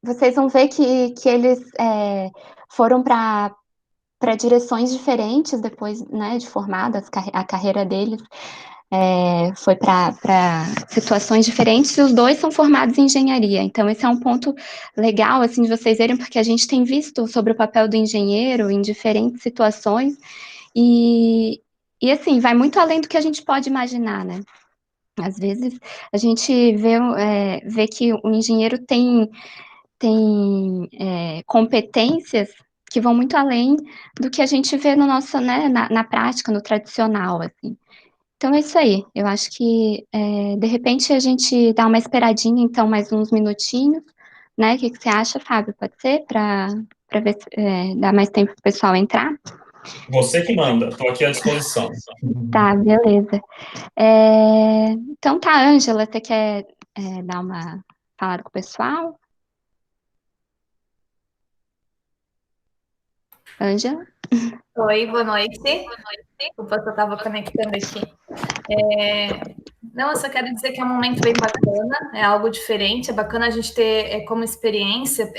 vocês vão ver que eles foram para direções diferentes depois, né, de formadas, a carreira deles foi para situações diferentes, e os dois são formados em engenharia. Então, esse é um ponto legal, assim, de vocês verem, porque a gente tem visto sobre o papel do engenheiro em diferentes situações, e assim, vai muito além do que a gente pode imaginar, né? Às vezes, a gente vê que o engenheiro tem competências que vão muito além do que a gente vê no nosso, né, na prática, no tradicional, assim. Então é isso aí. Eu acho que de repente a gente dá uma esperadinha, então, mais uns minutinhos, né? O que você acha, Fábio? Pode ser? Para ver se dá mais tempo para o pessoal entrar? Você que manda, estou aqui à disposição. Tá, beleza. Então tá, Ângela, você quer dar uma falada com o pessoal? Ângela? Oi, boa noite. Desculpa, eu estava conectando aqui. Não, eu só quero dizer que é um momento bem bacana, é algo diferente, é bacana a gente ter como experiência,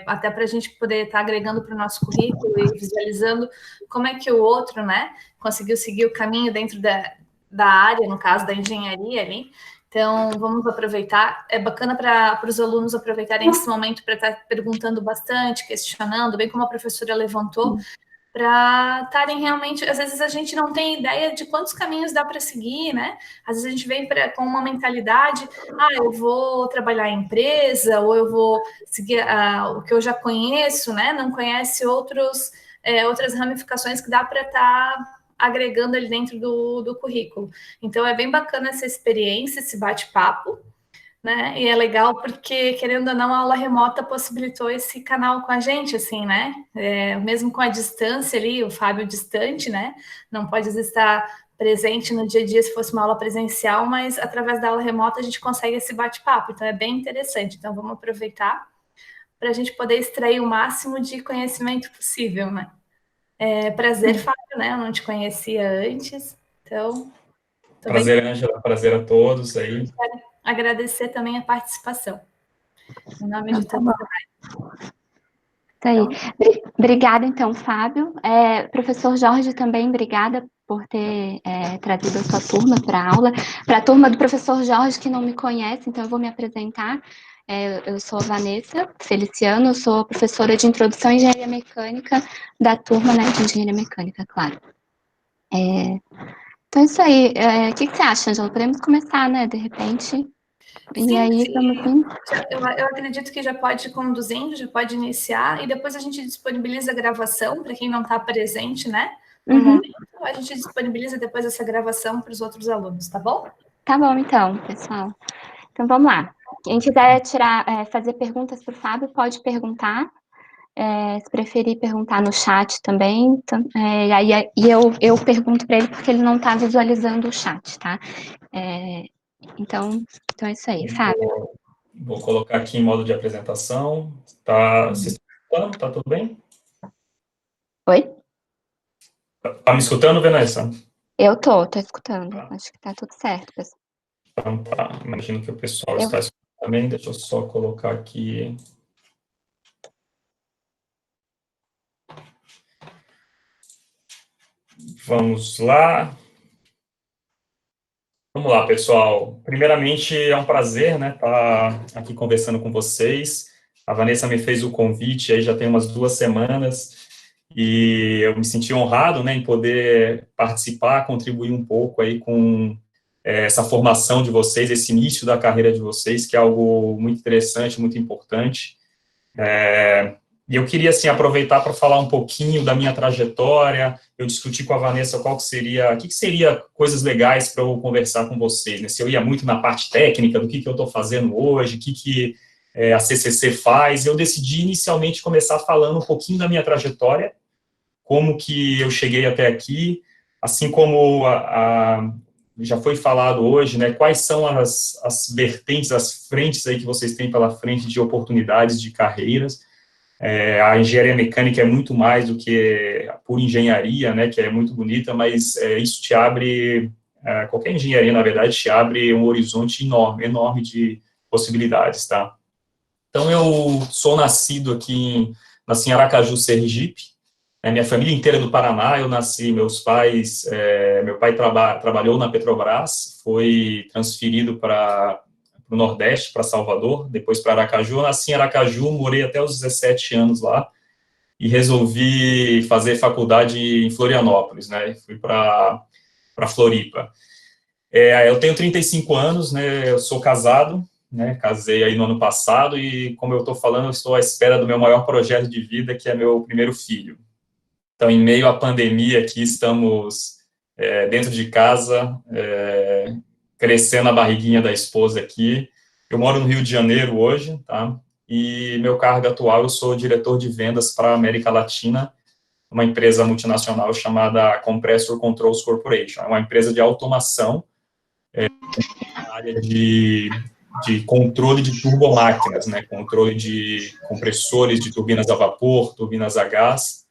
até para a gente poder estar agregando para o nosso currículo e visualizando como é que o outro, né, conseguiu seguir o caminho dentro da área, no caso da engenharia ali. Então, vamos aproveitar. É bacana para os alunos aproveitarem esse momento para estar perguntando bastante, questionando, bem como a professora levantou, para estarem realmente. Às vezes a gente não tem ideia de quantos caminhos dá para seguir, né? Às vezes a gente vem com uma mentalidade: eu vou trabalhar em empresa, ou eu vou seguir o que eu já conheço, né? Não conhece outras ramificações que dá para estar agregando ali dentro do currículo. Então é bem bacana essa experiência, esse bate-papo, né? E é legal porque, querendo ou não, a aula remota possibilitou esse canal com a gente, assim, né? Mesmo com a distância ali, o Fábio distante, né? Não pode estar presente no dia a dia se fosse uma aula presencial, mas através da aula remota a gente consegue esse bate-papo, então é bem interessante. Então vamos aproveitar para a gente poder extrair o máximo de conhecimento possível, né? Prazer, Fábio, né? Eu não te conhecia antes, então tô bem. Prazer, Ângela, prazer a todos aí. Quero agradecer também a participação. Em nome Então, de tá todos. bom. Isso aí. Obrigada, então, Fábio. Professor Jorge, também, obrigada por ter trazido a sua turma para a aula. Para a turma do professor Jorge, que não me conhece, então eu vou me apresentar. Eu sou a Vanessa Feliciano, eu sou professora de Introdução à Engenharia Mecânica da turma, né, de Engenharia Mecânica, claro. Então é isso aí. O que você acha, Angela? Podemos começar, né, de repente? E Sim, aí, vamos sim. indo. Eu acredito que já pode ir conduzindo, já pode iniciar, e depois a gente disponibiliza a gravação para quem não está presente, né? No momento, a gente disponibiliza depois essa gravação para os outros alunos, tá bom? Tá bom, então, pessoal. Então, vamos lá. Quem quiser fazer perguntas para o Fábio, pode perguntar. Se preferir perguntar no chat também, então, eu pergunto para ele porque ele não está visualizando o chat, tá? Então é isso aí, Fábio. Vou colocar aqui em modo de apresentação. Tá, vocês estão me escutando? Tá tudo bem? Oi? Tá me escutando, Vanessa? Eu tô escutando. Acho que tá tudo certo, pessoal. Então tá, imagino que o pessoal está escutando também. Deixa eu só colocar aqui. Vamos lá. Vamos lá, pessoal. Primeiramente, é um prazer, né, estar aqui conversando com vocês. A Vanessa me fez o convite aí já tem umas 2 semanas e eu me senti honrado, né, em poder participar, contribuir um pouco aí com essa formação de vocês, esse início da carreira de vocês, que é algo muito interessante, muito importante. E eu queria, assim, aproveitar para falar um pouquinho da minha trajetória. Eu discuti com a Vanessa o que seria coisas legais para eu conversar com vocês, né? Se eu ia muito na parte técnica, do que eu estou fazendo hoje, o que a CCC faz. Eu decidi inicialmente começar falando um pouquinho da minha trajetória, como que eu cheguei até aqui, assim como já foi falado hoje, né? Quais são as vertentes, as frentes aí que vocês têm pela frente de oportunidades de carreiras. A engenharia mecânica é muito mais do que a pura engenharia, né, que é muito bonita, mas isso te abre, qualquer engenharia, na verdade, te abre um horizonte enorme, enorme de possibilidades, tá? Então, eu sou nascido nasci em Aracaju, Sergipe, minha família inteira é do Paraná. Eu nasci, meu pai trabalhou na Petrobras, foi transferido para o Nordeste, para Salvador, depois para Aracaju. Eu nasci em Aracaju, morei até os 17 anos lá, e resolvi fazer faculdade em Florianópolis, né, fui para Floripa. Eu tenho 35 anos, né, eu sou casado, né, casei aí no ano passado, e como eu estou falando, eu estou à espera do meu maior projeto de vida, que é meu primeiro filho. Então, em meio à pandemia aqui, estamos dentro de casa, crescendo a barriguinha da esposa aqui. Eu moro no Rio de Janeiro hoje, tá? E meu cargo atual, eu sou diretor de vendas para a América Latina, uma empresa multinacional chamada Compressor Controls Corporation. É uma empresa de automação na área de controle de turbomáquinas, né? Controle de compressores de turbinas a vapor, turbinas a gás.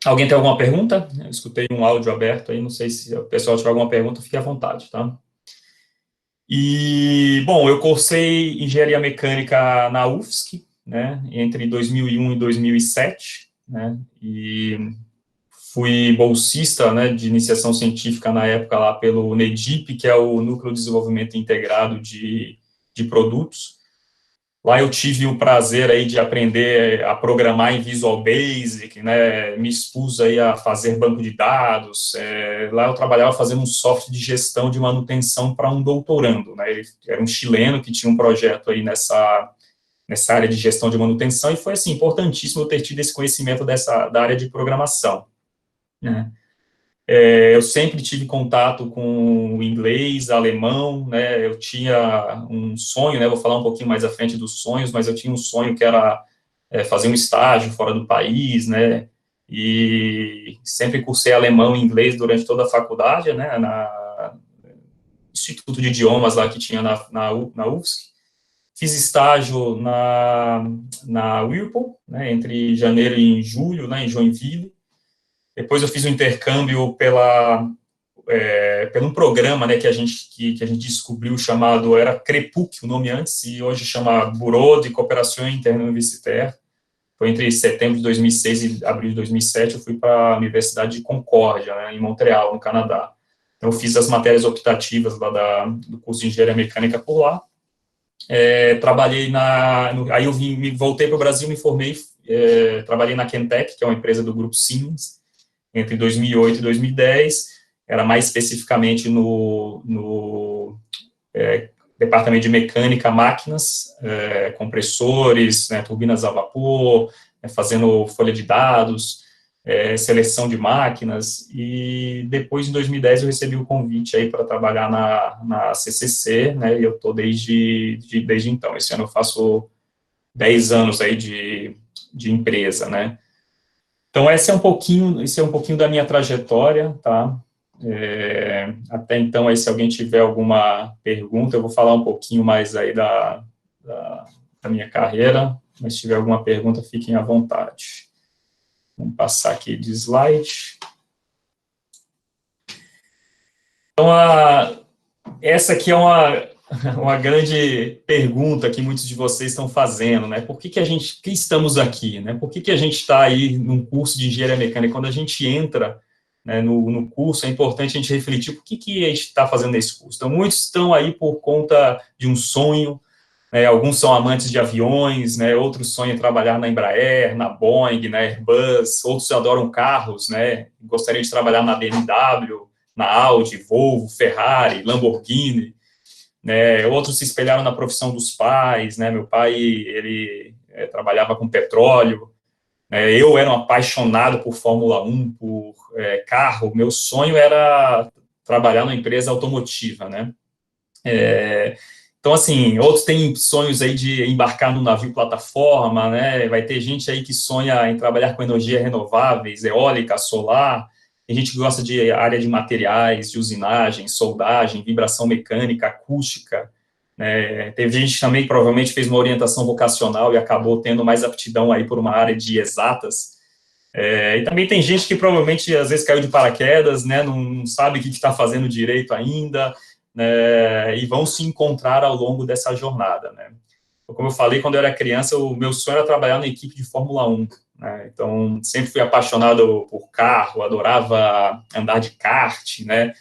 Alguém tem alguma pergunta? Eu escutei um áudio aberto aí, não sei se o pessoal tiver alguma pergunta, fique à vontade, tá? E, bom, eu cursei engenharia mecânica na UFSC, né, entre 2001 e 2007, né, e fui bolsista, né, de iniciação científica na época lá pelo NEDIP, que é o Núcleo de Desenvolvimento Integrado de Produtos. Lá eu tive o prazer aí de aprender a programar em Visual Basic, né, me expus aí a fazer banco de dados. Lá eu trabalhava fazendo um software de gestão de manutenção para um doutorando, né, ele era um chileno que tinha um projeto aí nessa área de gestão de manutenção, e foi, assim, importantíssimo eu ter tido esse conhecimento da área de programação, né. Eu sempre tive contato com o inglês, alemão, né, eu tinha um sonho, né, vou falar um pouquinho mais à frente dos sonhos, mas eu tinha um sonho que era fazer um estágio fora do país, né, e sempre cursei alemão e inglês durante toda a faculdade, né, no Instituto de Idiomas lá que tinha na UFSC. Fiz estágio na Whirlpool, né, entre janeiro e julho, né, em Joinville. Depois eu fiz um intercâmbio pelo um programa, né, que a gente descobriu, chamado, era CREPUC, o nome antes, e hoje chama Bureau de Coopération Interuniversitaire. Foi entre setembro de 2006 e abril de 2007, eu fui para a Universidade de Concórdia, né, em Montreal, no Canadá. Então, eu fiz as matérias optativas lá do curso de Engenharia Mecânica por lá. Trabalhei aí eu voltei para o Brasil, me formei, trabalhei na Kentec, que é uma empresa do grupo Siemens, entre 2008 e 2010, era mais especificamente no departamento de mecânica, máquinas, compressores, né, turbinas a vapor, fazendo folha de dados, seleção de máquinas, e depois, em 2010, eu recebi o convite aí para trabalhar na CCC, né, e eu estou desde então. Esse ano eu faço 10 anos aí de empresa, né. Então, esse é um pouquinho da minha trajetória, tá? Até então, aí, se alguém tiver alguma pergunta, eu vou falar um pouquinho mais aí da minha carreira, mas se tiver alguma pergunta, fiquem à vontade. Vamos passar aqui de slide. Então, essa aqui é uma grande pergunta que muitos de vocês estão fazendo, né? Por que estamos aqui, né? Por que a gente está aí num curso de engenharia mecânica? Quando a gente entra, né, no curso, é importante a gente refletir por que a gente está fazendo esse curso. Então, muitos estão aí por conta de um sonho, né, alguns são amantes de aviões, né, outros sonham em trabalhar na Embraer, na Boeing, na Airbus, outros adoram carros, né, gostariam de trabalhar na BMW, na Audi, Volvo, Ferrari, Lamborghini, né, outros se espelharam na profissão dos pais, né, meu pai, ele trabalhava com petróleo, né, eu era um apaixonado por Fórmula 1, por carro, meu sonho era trabalhar numa empresa automotiva, né, então, assim, outros têm sonhos aí de embarcar num navio plataforma, né, vai ter gente aí que sonha em trabalhar com energias renováveis, eólica, solar, tem gente que gosta de área de materiais, de usinagem, soldagem, vibração mecânica, acústica, né, teve gente que também provavelmente fez uma orientação vocacional e acabou tendo mais aptidão aí por uma área de exatas, e também tem gente que provavelmente às vezes caiu de paraquedas, né, não sabe o que está fazendo direito ainda, né, e vão se encontrar ao longo dessa jornada, né. Como eu falei, quando eu era criança, o meu sonho era trabalhar na equipe de Fórmula 1, né, então sempre fui apaixonado por carro, adorava andar de kart, né,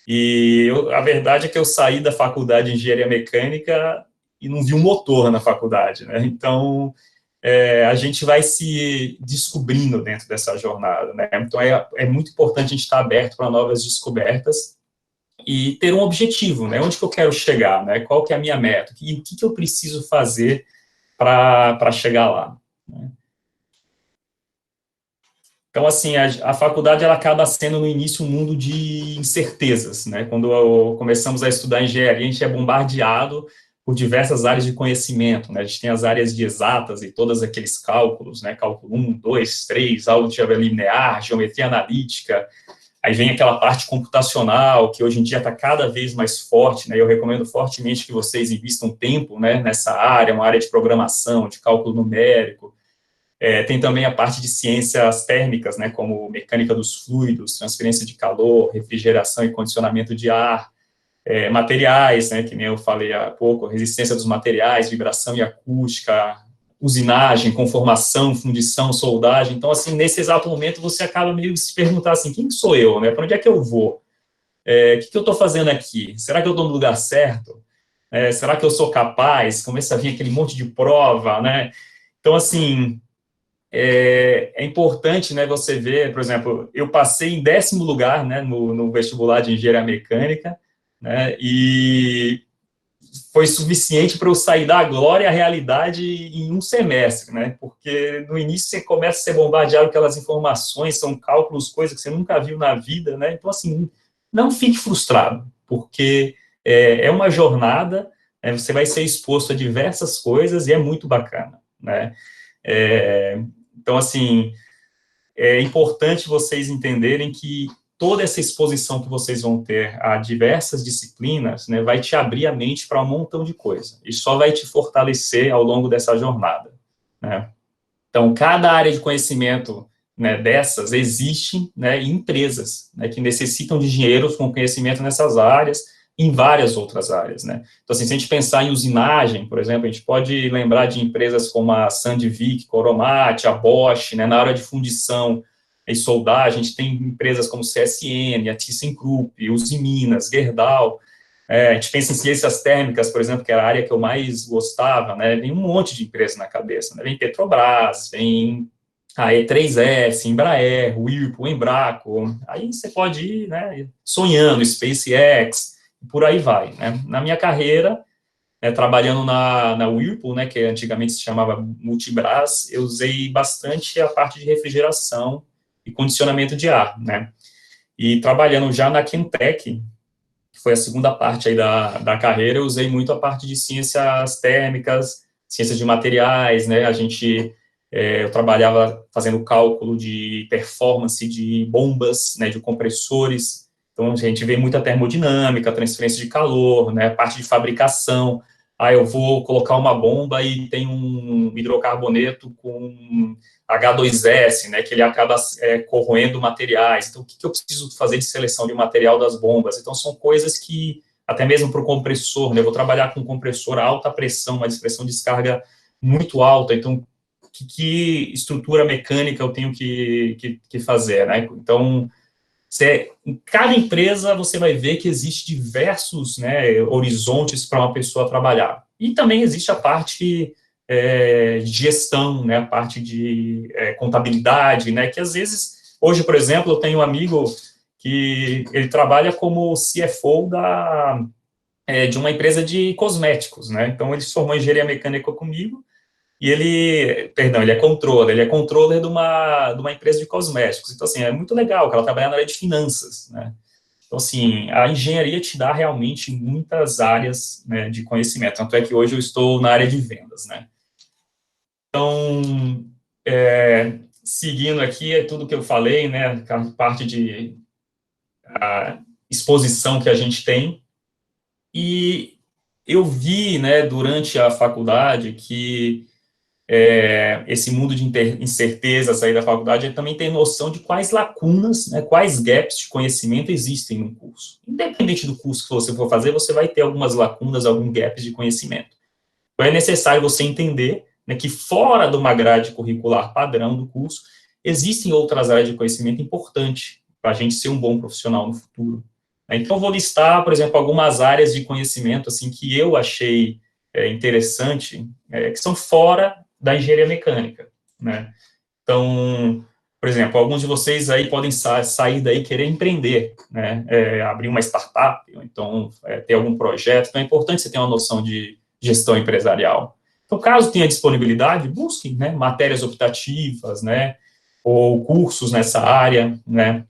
e a verdade é que eu saí da faculdade de engenharia mecânica e não vi um motor na faculdade, né, então a gente vai se descobrindo dentro dessa jornada, né, então é muito importante a gente estar aberto para novas descobertas e ter um objetivo, né, onde que eu quero chegar, né, qual que é a minha meta, e o que eu preciso fazer para chegar lá, né? Então, assim, a faculdade, ela acaba sendo, no início, um mundo de incertezas, né? Quando começamos a estudar engenharia, a gente é bombardeado por diversas áreas de conhecimento, né? A gente tem as áreas de exatas e todos aqueles cálculos, né? Cálculo 1, 2, 3, álgebra linear, geometria analítica, aí vem aquela parte computacional, que hoje em dia está cada vez mais forte, né? Eu recomendo fortemente que vocês invistam tempo, né, nessa área, uma área de programação, de cálculo numérico. Tem também a parte de ciências térmicas, né, como mecânica dos fluidos, transferência de calor, refrigeração e condicionamento de ar, materiais, né, que nem eu falei há pouco, resistência dos materiais, vibração e acústica, usinagem, conformação, fundição, soldagem. Então, assim, nesse exato momento, você acaba meio se perguntar assim, quem sou eu, né, para onde é que eu vou? O que eu estou fazendo aqui? Será que eu estou no lugar certo? Será que eu sou capaz? Começa a vir aquele monte de prova, né? Então, assim, é importante, né, você ver, por exemplo, eu passei em 10º lugar, né, no vestibular de engenharia mecânica, né, e foi suficiente para eu sair da glória à realidade em um semestre, né, porque no início você começa a ser bombardeado com aquelas informações, são cálculos, coisas que você nunca viu na vida, né, então, assim, não fique frustrado, porque é uma jornada, né, você vai ser exposto a diversas coisas e é muito bacana, né. Então, assim, é importante vocês entenderem que toda essa exposição que vocês vão ter a diversas disciplinas, né, vai te abrir a mente para um montão de coisa, e só vai te fortalecer ao longo dessa jornada, né. Então, cada área de conhecimento, né, dessas, existe, né, em empresas, né, que necessitam de engenheiros com conhecimento nessas áreas, em várias outras áreas, né. Então, assim, se a gente pensar em usinagem, por exemplo, a gente pode lembrar de empresas como a Sandvik, Coromate, a Bosch, né, na área de fundição e soldagem, a gente tem empresas como CSN, a ThyssenKrupp, Usiminas, Gerdau. A gente pensa em ciências térmicas, por exemplo, que era a área que eu mais gostava, né, vem um monte de empresa na cabeça, né, vem Petrobras, vem a E3S, Embraer, Whirlpool, Embraco, aí você pode ir, né, sonhando, SpaceX, por aí vai, né. Na minha carreira, trabalhando na Whirlpool, né, que antigamente se chamava Multibras, eu usei bastante a parte de refrigeração e condicionamento de ar, né, e trabalhando já na Chemtech, que foi a segunda parte aí da carreira, eu usei muito a parte de ciências térmicas, ciências de materiais, né, eu trabalhava fazendo cálculo de performance de bombas, né, de compressores, então a gente vê muita termodinâmica, transferência de calor, né, parte de fabricação, eu vou colocar uma bomba e tem um hidrocarboneto com H2S, né, que ele acaba corroendo materiais, então o que eu preciso fazer de seleção de material das bombas? Então são coisas que, até mesmo para o compressor, né, eu vou trabalhar com um compressor a alta pressão, uma expressão de descarga muito alta, então que estrutura mecânica eu tenho que fazer, né, então em cada empresa você vai ver que existe diversos, né, horizontes para uma pessoa trabalhar. E também existe a parte de gestão, né, a parte de contabilidade, né, que às vezes, hoje, por exemplo, eu tenho um amigo que ele trabalha como CFO de uma empresa de cosméticos, né, então ele se formou em engenharia mecânica comigo, e ele é controller de uma empresa de cosméticos. Então, assim, é muito legal que ela trabalha na área de finanças, né? Então, assim, a engenharia te dá realmente muitas áreas, né, de conhecimento. Tanto é que hoje eu estou na área de vendas, né? Então, seguindo aqui, é tudo que eu falei, né? A parte de exposição que a gente tem. E eu vi, né, durante a faculdade que esse mundo de incerteza, sair da faculdade, é também ter noção de quais lacunas, né, quais gaps de conhecimento existem no curso. Independente do curso que você for fazer, você vai ter algumas lacunas, alguns gaps de conhecimento. Então, é necessário você entender, né, que fora de uma grade curricular padrão do curso, existem outras áreas de conhecimento importantes para a gente ser um bom profissional no futuro. Então, eu vou listar, por exemplo, algumas áreas de conhecimento assim, que eu achei interessante, que são fora da engenharia mecânica, né? Então, por exemplo, alguns de vocês aí podem sair daí e querer empreender, né? Abrir uma startup, ou então ter algum projeto. Então, é importante você ter uma noção de gestão empresarial. Então, caso tenha disponibilidade, busquem, né, matérias optativas, né, ou cursos nessa área, né.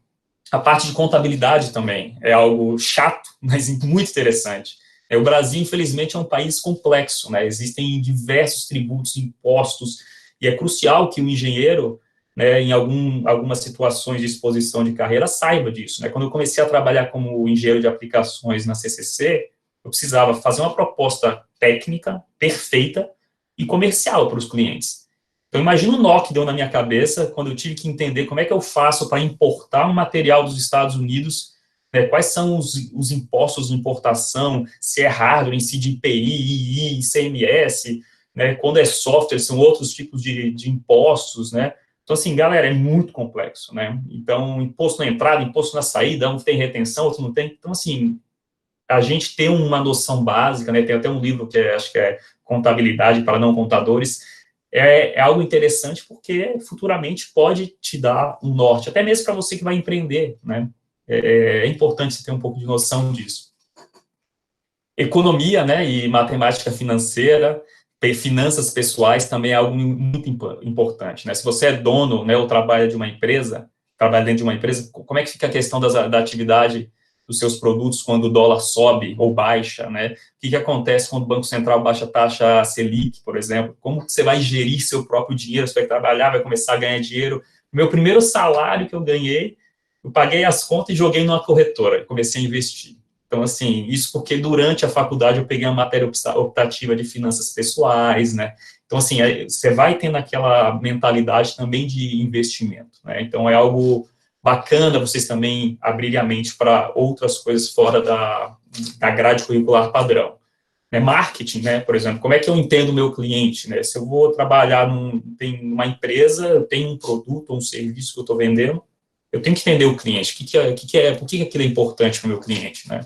A parte de contabilidade também é algo chato, mas muito interessante. O Brasil, infelizmente, é um país complexo, né? Existem diversos tributos, impostos, e é crucial que o engenheiro, né, em algumas situações de exposição de carreira, saiba disso, né? Quando eu comecei a trabalhar como engenheiro de aplicações na CCC, eu precisava fazer uma proposta técnica, perfeita e comercial para os clientes. Então, imagina o nó que deu na minha cabeça quando eu tive que entender como é que eu faço para importar um material dos Estados Unidos, né, quais são os impostos de importação, se é hardware em si de IPI, II, ICMS, né, quando é software, são outros tipos de impostos, né. Então, assim, galera, é muito complexo, né. Então, imposto na entrada, imposto na saída, um tem retenção, outro não tem. Então, assim, a gente ter uma noção básica, né, tem até um livro que acho que é Contabilidade para Não Contadores, é algo interessante porque futuramente pode te dar um norte, até mesmo para você que vai empreender, né? É importante você ter um pouco de noção disso. Economia, né, e matemática financeira, finanças pessoais também é algo muito importante, né? Se você é dono, né, ou trabalha dentro de uma empresa, como é que fica a questão da atividade dos seus produtos quando o dólar sobe ou baixa, né? O que acontece quando o Banco Central baixa a taxa Selic, por exemplo? Como você vai gerir seu próprio dinheiro? Você vai trabalhar, vai começar a ganhar dinheiro. Meu primeiro salário que eu ganhei, eu paguei as contas e joguei numa corretora, comecei a investir. Então, assim, isso porque durante a faculdade eu peguei uma matéria optativa de finanças pessoais, né? Então, assim, você vai tendo aquela mentalidade também de investimento, né? Então, é algo bacana vocês também abrirem a mente para outras coisas fora da grade curricular padrão. Né, marketing, né, por exemplo, como é que eu entendo o meu cliente, né? Se eu vou trabalhar numa empresa, eu tenho um produto ou um serviço que eu estou vendendo, eu tenho que entender o cliente, por que aquilo é importante para o meu cliente, né?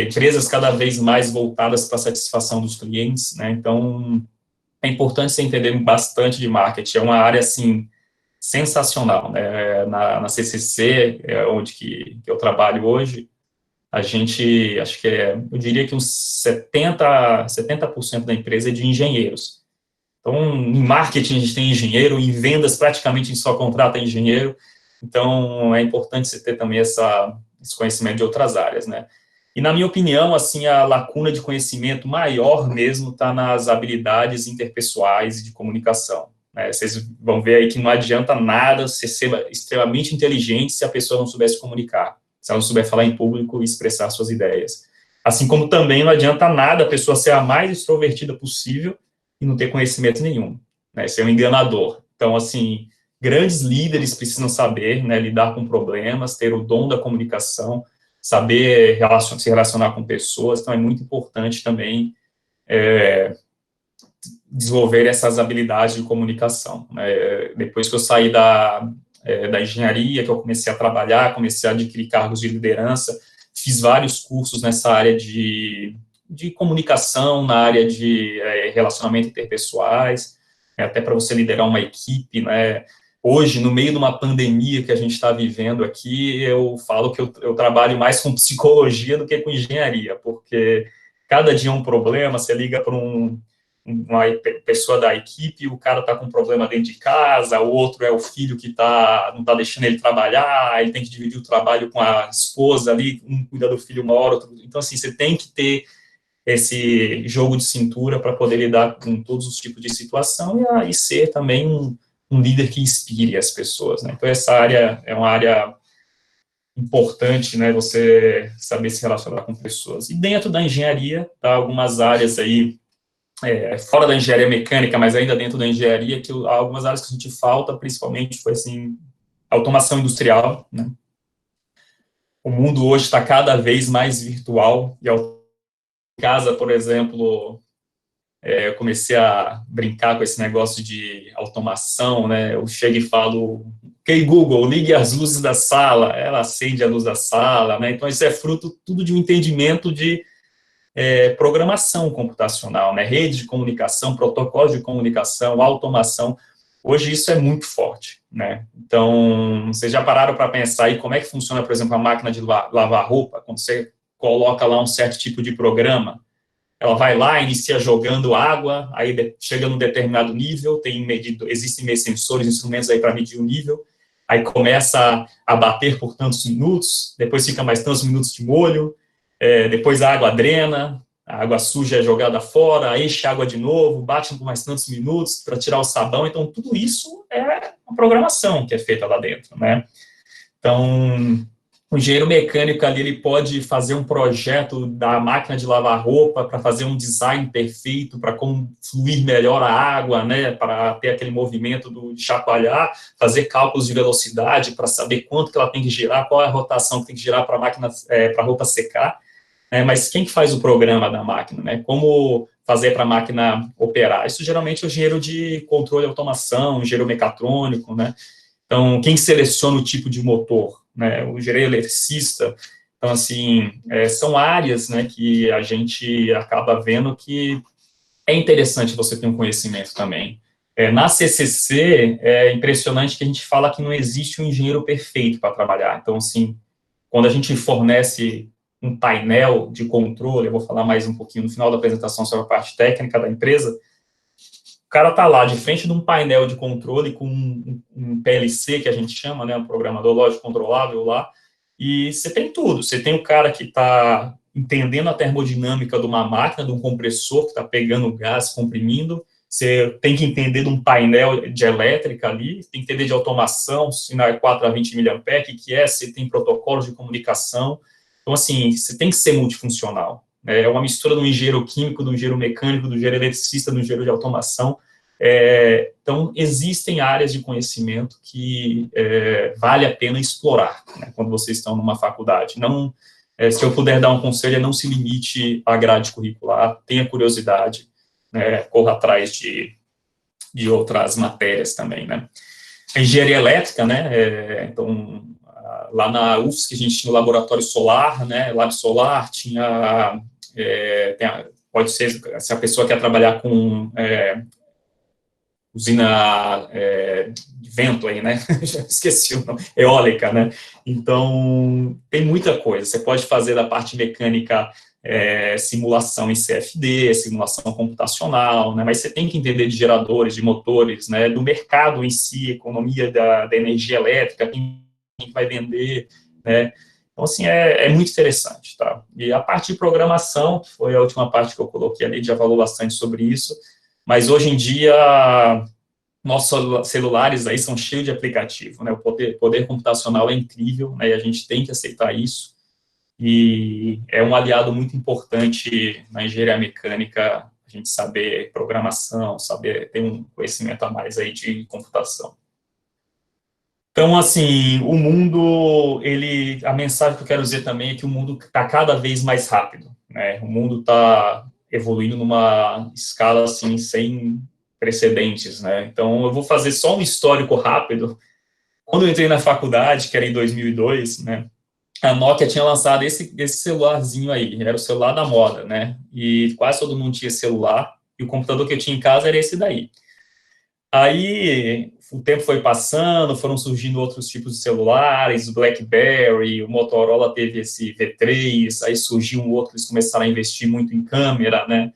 Empresas cada vez mais voltadas para a satisfação dos clientes, né? Então, é importante você entender bastante de marketing, é uma área, assim, sensacional, né? Na CCC, onde que eu trabalho hoje, a gente, acho que eu diria que uns 70% da empresa é de engenheiros. Então, em marketing a gente tem engenheiro, em vendas praticamente a gente só contrata engenheiro, então é importante você ter também esse conhecimento de outras áreas, né? E na minha opinião, assim, a lacuna de conhecimento maior mesmo está nas habilidades interpessoais e de comunicação. Vocês vão ver aí que não adianta nada você ser extremamente inteligente se a pessoa não souber se comunicar, se ela não souber falar em público e expressar suas ideias. Assim como também não adianta nada a pessoa ser a mais extrovertida possível e não ter conhecimento nenhum, né, ser um enganador. Então, assim, grandes líderes precisam saber, né, lidar com problemas, ter o dom da comunicação, saber se relacionar com pessoas, então é muito importante também desenvolver essas habilidades de comunicação. Depois que eu saí da engenharia, que eu comecei a trabalhar, comecei a adquirir cargos de liderança, fiz vários cursos nessa área de comunicação, na área de relacionamento interpessoais, até para você liderar uma equipe, né? Hoje, no meio de uma pandemia que a gente está vivendo aqui, eu falo que eu trabalho mais com psicologia do que com engenharia, porque cada dia é um problema, você liga para uma pessoa da equipe, o cara está com um problema dentro de casa, o outro é o filho que não está deixando ele trabalhar, ele tem que dividir o trabalho com a esposa ali, um cuida do filho uma hora, outro. Então, assim, você tem que ter esse jogo de cintura para poder lidar com todos os tipos de situação e ser também um líder que inspire as pessoas, né? Então, essa área é uma área importante, né, você saber se relacionar com pessoas. E dentro da engenharia, tá, algumas áreas aí fora da engenharia mecânica, mas ainda dentro da engenharia, que algumas áreas que a gente falta, principalmente, foi, assim, automação industrial, né? O mundo hoje está cada vez mais virtual, e em casa, por exemplo, eu comecei a brincar com esse negócio de automação, né? Eu chego e falo, ok, Google, ligue as luzes da sala, ela acende a luz da sala, né? Então, isso é fruto tudo de um entendimento de programação computacional, né? Rede de comunicação, protocolos de comunicação, automação. Hoje isso é muito forte, né? Então, vocês já pararam para pensar aí como é que funciona, por exemplo, a máquina de lavar roupa, quando você coloca lá um certo tipo de programa, ela vai lá, inicia jogando água, aí chega num determinado nível, existem sensores, instrumentos aí para medir o nível, aí começa a bater por tantos minutos, depois fica mais tantos minutos de molho, depois a água drena, a água suja é jogada fora, enche a água de novo, bate por mais tantos minutos para tirar o sabão, então tudo isso é uma programação que é feita lá dentro, né? Então, o engenheiro mecânico ali, ele pode fazer um projeto da máquina de lavar roupa para fazer um design perfeito, para como fluir melhor a água, né, para ter aquele movimento de chacoalhar, fazer cálculos de velocidade para saber quanto que ela tem que girar, qual é a rotação que tem que girar para a máquina, para a roupa secar, mas quem que faz o programa da máquina, né, como fazer para a máquina operar? Isso geralmente é o engenheiro de controle e automação, engenheiro mecatrônico, né. Então, quem seleciona o tipo de motor, né, o engenheiro eletricista. Então, assim, são áreas, né, que a gente acaba vendo que é interessante você ter um conhecimento também. Na CCC, é impressionante que a gente fala que não existe um engenheiro perfeito para trabalhar. Então, assim, quando a gente fornece um painel de controle, eu vou falar mais um pouquinho no final da apresentação sobre a parte técnica da empresa, o cara está lá de frente de um painel de controle com um PLC, que a gente chama, né, um programador lógico controlável lá, e você tem tudo. Você tem o cara que está entendendo a termodinâmica de uma máquina, de um compressor que está pegando gás, comprimindo. Você tem que entender de um painel de elétrica ali, tem que entender de automação, se não é 4 a 20 mA, o que é, você tem protocolos de comunicação. Então, assim, você tem que ser multifuncional. É uma mistura do engenheiro químico, do engenheiro mecânico, do engenheiro eletricista, do engenheiro de automação. Então, existem áreas de conhecimento que vale a pena explorar, né, quando vocês estão numa faculdade. Não, se eu puder dar um conselho, não se limite à grade curricular, tenha curiosidade, né, corra atrás de outras matérias também, né. A engenharia elétrica, né, então, lá na UFSC, a gente tinha o laboratório solar, né, lab solar, pode ser, se a pessoa quer trabalhar com usina de vento aí, né, já esqueci o nome, eólica, né, então, tem muita coisa, você pode fazer da parte mecânica simulação em CFD, simulação computacional, né, mas você tem que entender de geradores, de motores, né, do mercado em si, economia da energia elétrica, quem vai vender, né, então, assim, é muito interessante, tá, e a parte de programação, que foi a última parte que eu coloquei ali, já falou bastante sobre isso, mas hoje em dia, nossos celulares aí são cheios de aplicativo, né, o poder computacional é incrível, né, e a gente tem que aceitar isso, e é um aliado muito importante na engenharia mecânica, a gente saber programação, saber ter um conhecimento a mais aí de computação. Então, assim, o mundo, a mensagem que eu quero dizer também é que o mundo está cada vez mais rápido, né, o mundo está evoluindo numa escala, assim, sem precedentes, né, então eu vou fazer só um histórico rápido. Quando eu entrei na faculdade, que era em 2002, né, a Nokia tinha lançado esse celularzinho aí, era o celular da moda, né, e quase todo mundo tinha celular, e o computador que eu tinha em casa era esse daí. Aí, o tempo foi passando, foram surgindo outros tipos de celulares, o BlackBerry, o Motorola teve esse V3, aí surgiu um outro, eles começaram a investir muito em câmera, né,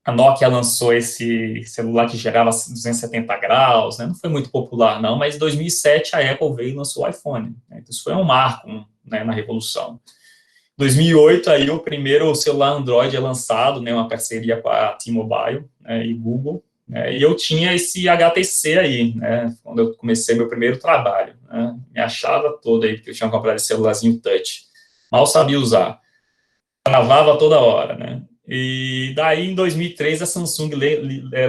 a Nokia lançou esse celular que gerava 270 graus, né, não foi muito popular não, mas em 2007 a Apple veio e lançou o iPhone, né, então isso foi um marco, né, na revolução. Em 2008, aí o primeiro celular Android é lançado, né, uma parceria com a T-Mobile, né, e Google, né, e eu tinha esse HTC aí, né, quando eu comecei meu primeiro trabalho, né, me achava todo aí, porque eu tinha comprado esse celularzinho touch, mal sabia usar, travava toda hora, né, E daí, em 2003, a Samsung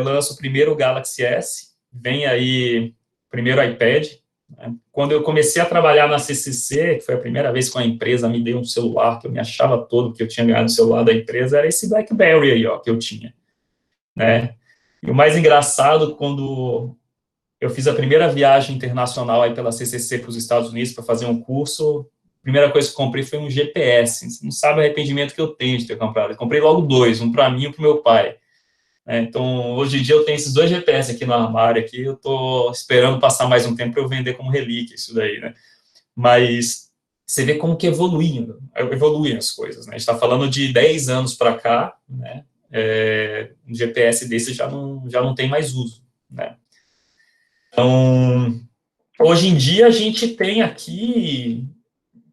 lança o primeiro Galaxy S, vem aí o primeiro iPad. Né? Quando eu comecei a trabalhar na CCC, que foi a primeira vez que a empresa me deu um celular, que eu me achava todo que eu tinha ganhado o celular da empresa, era esse BlackBerry aí, ó, que eu tinha. Né? E o mais engraçado, quando eu fiz a primeira viagem internacional aí pela CCC para os Estados Unidos para fazer um curso, a primeira coisa que comprei foi um GPS. Você não sabe o arrependimento que eu tenho de ter comprado. Eu comprei logo dois, um para mim e um para o meu pai. Então, hoje em dia eu tenho esses dois GPS aqui no armário, aqui, eu estou esperando passar mais um tempo para eu vender como relíquia isso daí, né? Mas você vê como que evoluem as coisas, né? A gente está falando de 10 anos para cá, né? Um GPS desse já não tem mais uso, né? Então, hoje em dia a gente tem aqui,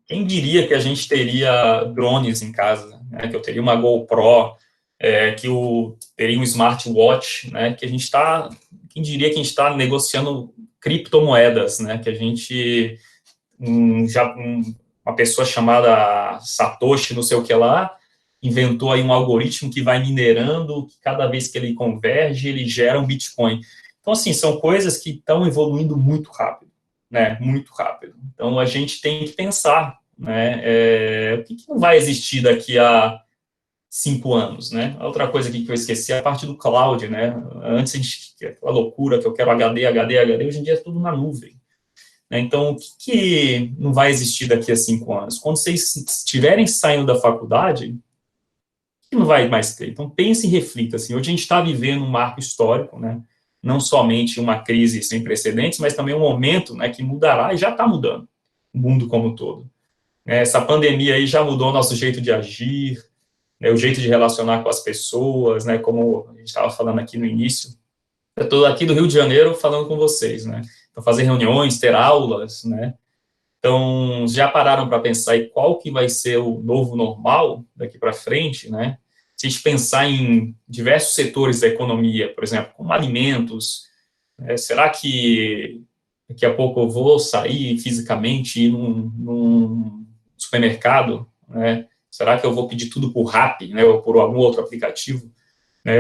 quem diria que a gente teria drones em casa, né? Que eu teria uma GoPro, que eu teria um smartwatch, né? Que a gente está, quem diria que a gente está negociando criptomoedas, né? Que a gente, uma pessoa chamada Satoshi, não sei o que lá, inventou aí um algoritmo que vai minerando, que cada vez que ele converge, ele gera um Bitcoin. Então, assim, são coisas que estão evoluindo muito rápido, né? Muito rápido. Então, a gente tem que pensar, né? O que não vai existir daqui a 5 anos, né? Outra coisa aqui que eu esqueci é a parte do cloud, né? Antes a gente, aquela loucura que eu quero HD, hoje em dia é tudo na nuvem. Né? Então, o que não vai existir daqui a 5 anos? Quando vocês estiverem saindo da faculdade, que não vai mais ter. Então, pense e reflita. Assim, hoje a gente está vivendo um marco histórico, né? Não somente uma crise sem precedentes, mas também um momento, né, que mudará e já está mudando o mundo como um todo. Essa pandemia aí já mudou o nosso jeito de agir, né, o jeito de relacionar com as pessoas, né, como a gente estava falando aqui no início. Eu estou aqui do Rio de Janeiro falando com vocês, né? Para fazer reuniões, ter aulas, né? Então, já pararam para pensar em qual que vai ser o novo normal daqui para frente, né? Se a gente pensar em diversos setores da economia, por exemplo, como alimentos, será que daqui a pouco eu vou sair fisicamente e ir num supermercado, né? Será que eu vou pedir tudo por Rappi, né, ou por algum outro aplicativo?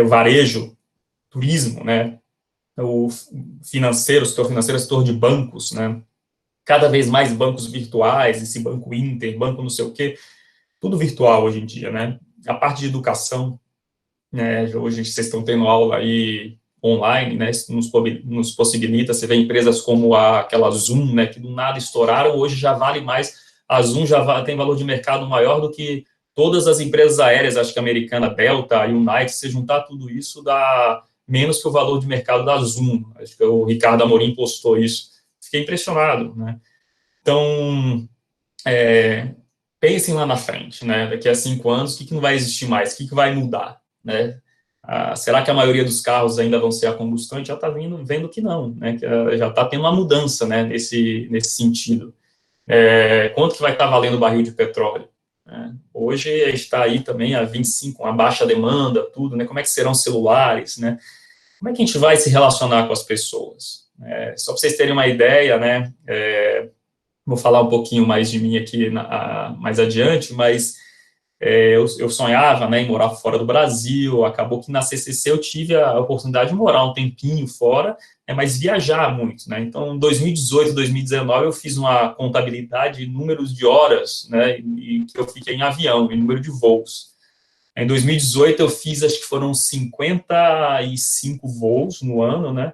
O varejo, turismo, né? O financeiro, setor financeiro, setor de bancos, né? Cada vez mais bancos virtuais, esse banco Inter, banco não sei o quê, tudo virtual hoje em dia, né? A parte de educação, né? Hoje vocês estão tendo aula aí online, né? Isso nos possibilita, você vê empresas como aquela Zoom, né? Que do nada estouraram, hoje já vale mais, a Zoom já tem valor de mercado maior do que todas as empresas aéreas, acho que a americana, Delta, United, se juntar tudo isso, dá menos que o valor de mercado da Zoom. Acho que o Ricardo Amorim postou isso. Fiquei impressionado, né? Então, pensem lá na frente, né? Daqui a 5 anos, o que não vai existir mais? O que vai mudar, né? Será que a maioria dos carros ainda vão ser a combustão? A gente já está vendo que não, né? Que já está tendo uma mudança, né? Nesse sentido. Quanto que vai estar valendo o barril de petróleo? Né? Hoje a gente está aí também a 25, uma baixa demanda, tudo, né? Como é que serão os celulares, né? Como é que a gente vai se relacionar com as pessoas? Só para vocês terem uma ideia, né? Vou falar um pouquinho mais de mim aqui mais adiante, mas eu sonhava, né, em morar fora do Brasil. Acabou que na CCC eu tive a oportunidade de morar um tempinho fora, mas viajar muito, né? Então, em 2018, 2019, eu fiz uma contabilidade de números de horas, né, e que eu fiquei em avião, em número de voos. Em 2018, eu fiz, acho que foram 55 voos no ano, né?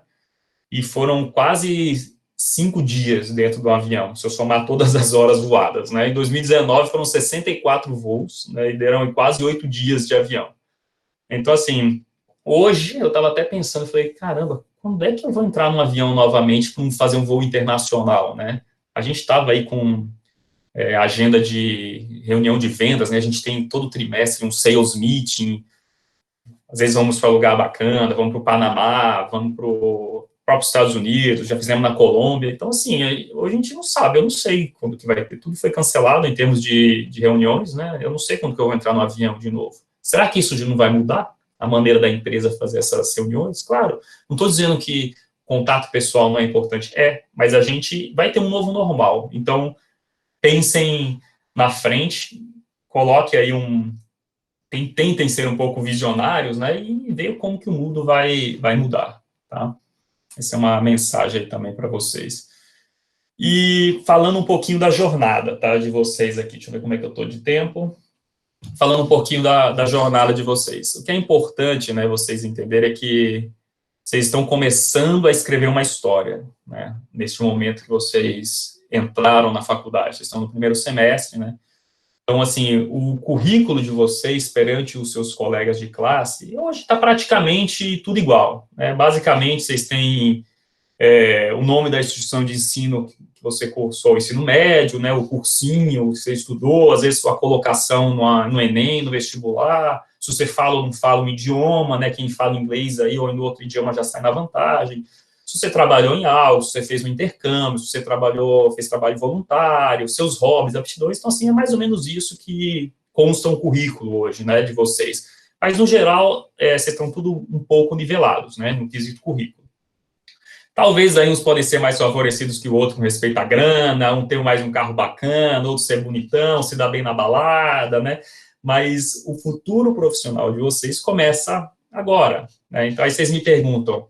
E foram quase 5 dias dentro do avião, se eu somar todas as horas voadas, né? Em 2019 foram 64 voos, né? E deram quase 8 dias de avião. Então, assim, hoje eu estava até pensando, falei, caramba, quando é que eu vou entrar num avião novamente para fazer um voo internacional, né? A gente estava aí com agenda de reunião de vendas, né? A gente tem todo trimestre um sales meeting, às vezes vamos para lugar bacana, vamos para o Panamá, vamos para o próprio Estados Unidos, já fizemos na Colômbia. Então, assim, hoje a gente não sabe, eu não sei quando que vai ter. Tudo foi cancelado em termos de reuniões, né? Eu não sei quando que eu vou entrar no avião de novo. Será que isso não vai mudar a maneira da empresa fazer essas reuniões? Claro, não estou dizendo que contato pessoal não é importante, mas a gente vai ter um novo normal. Então, pensem na frente, coloque aí tentem ser um pouco visionários, né, e ver como que o mundo vai mudar, tá? Essa é uma mensagem aí também para vocês. E falando um pouquinho da jornada, tá, de vocês aqui, deixa eu ver como é que eu estou de tempo. Falando um pouquinho da jornada de vocês. O que é importante, né, vocês entenderem é que vocês estão começando a escrever uma história, né, neste momento que vocês entraram na faculdade, vocês estão no primeiro semestre, né. Então, assim, o currículo de vocês perante os seus colegas de classe, hoje está praticamente tudo igual, né? Basicamente, vocês têm o nome da instituição de ensino que você cursou, o ensino médio, né? O cursinho que você estudou, às vezes sua colocação no Enem, no vestibular, se você fala ou não fala um idioma, né? Quem fala inglês aí ou em outro idioma já sai na vantagem. Se você trabalhou em algo, se você fez um intercâmbio, se você fez trabalho voluntário, seus hobbies, aptidões, então, assim, é mais ou menos isso que consta um currículo hoje, né, de vocês. Mas, no geral, vocês estão tudo um pouco nivelados, né, no quesito currículo. Talvez aí uns podem ser mais favorecidos que o outro com respeito à grana, um ter mais um carro bacana, outro ser bonitão, se dar bem na balada, né, mas o futuro profissional de vocês começa agora, né, então aí vocês me perguntam,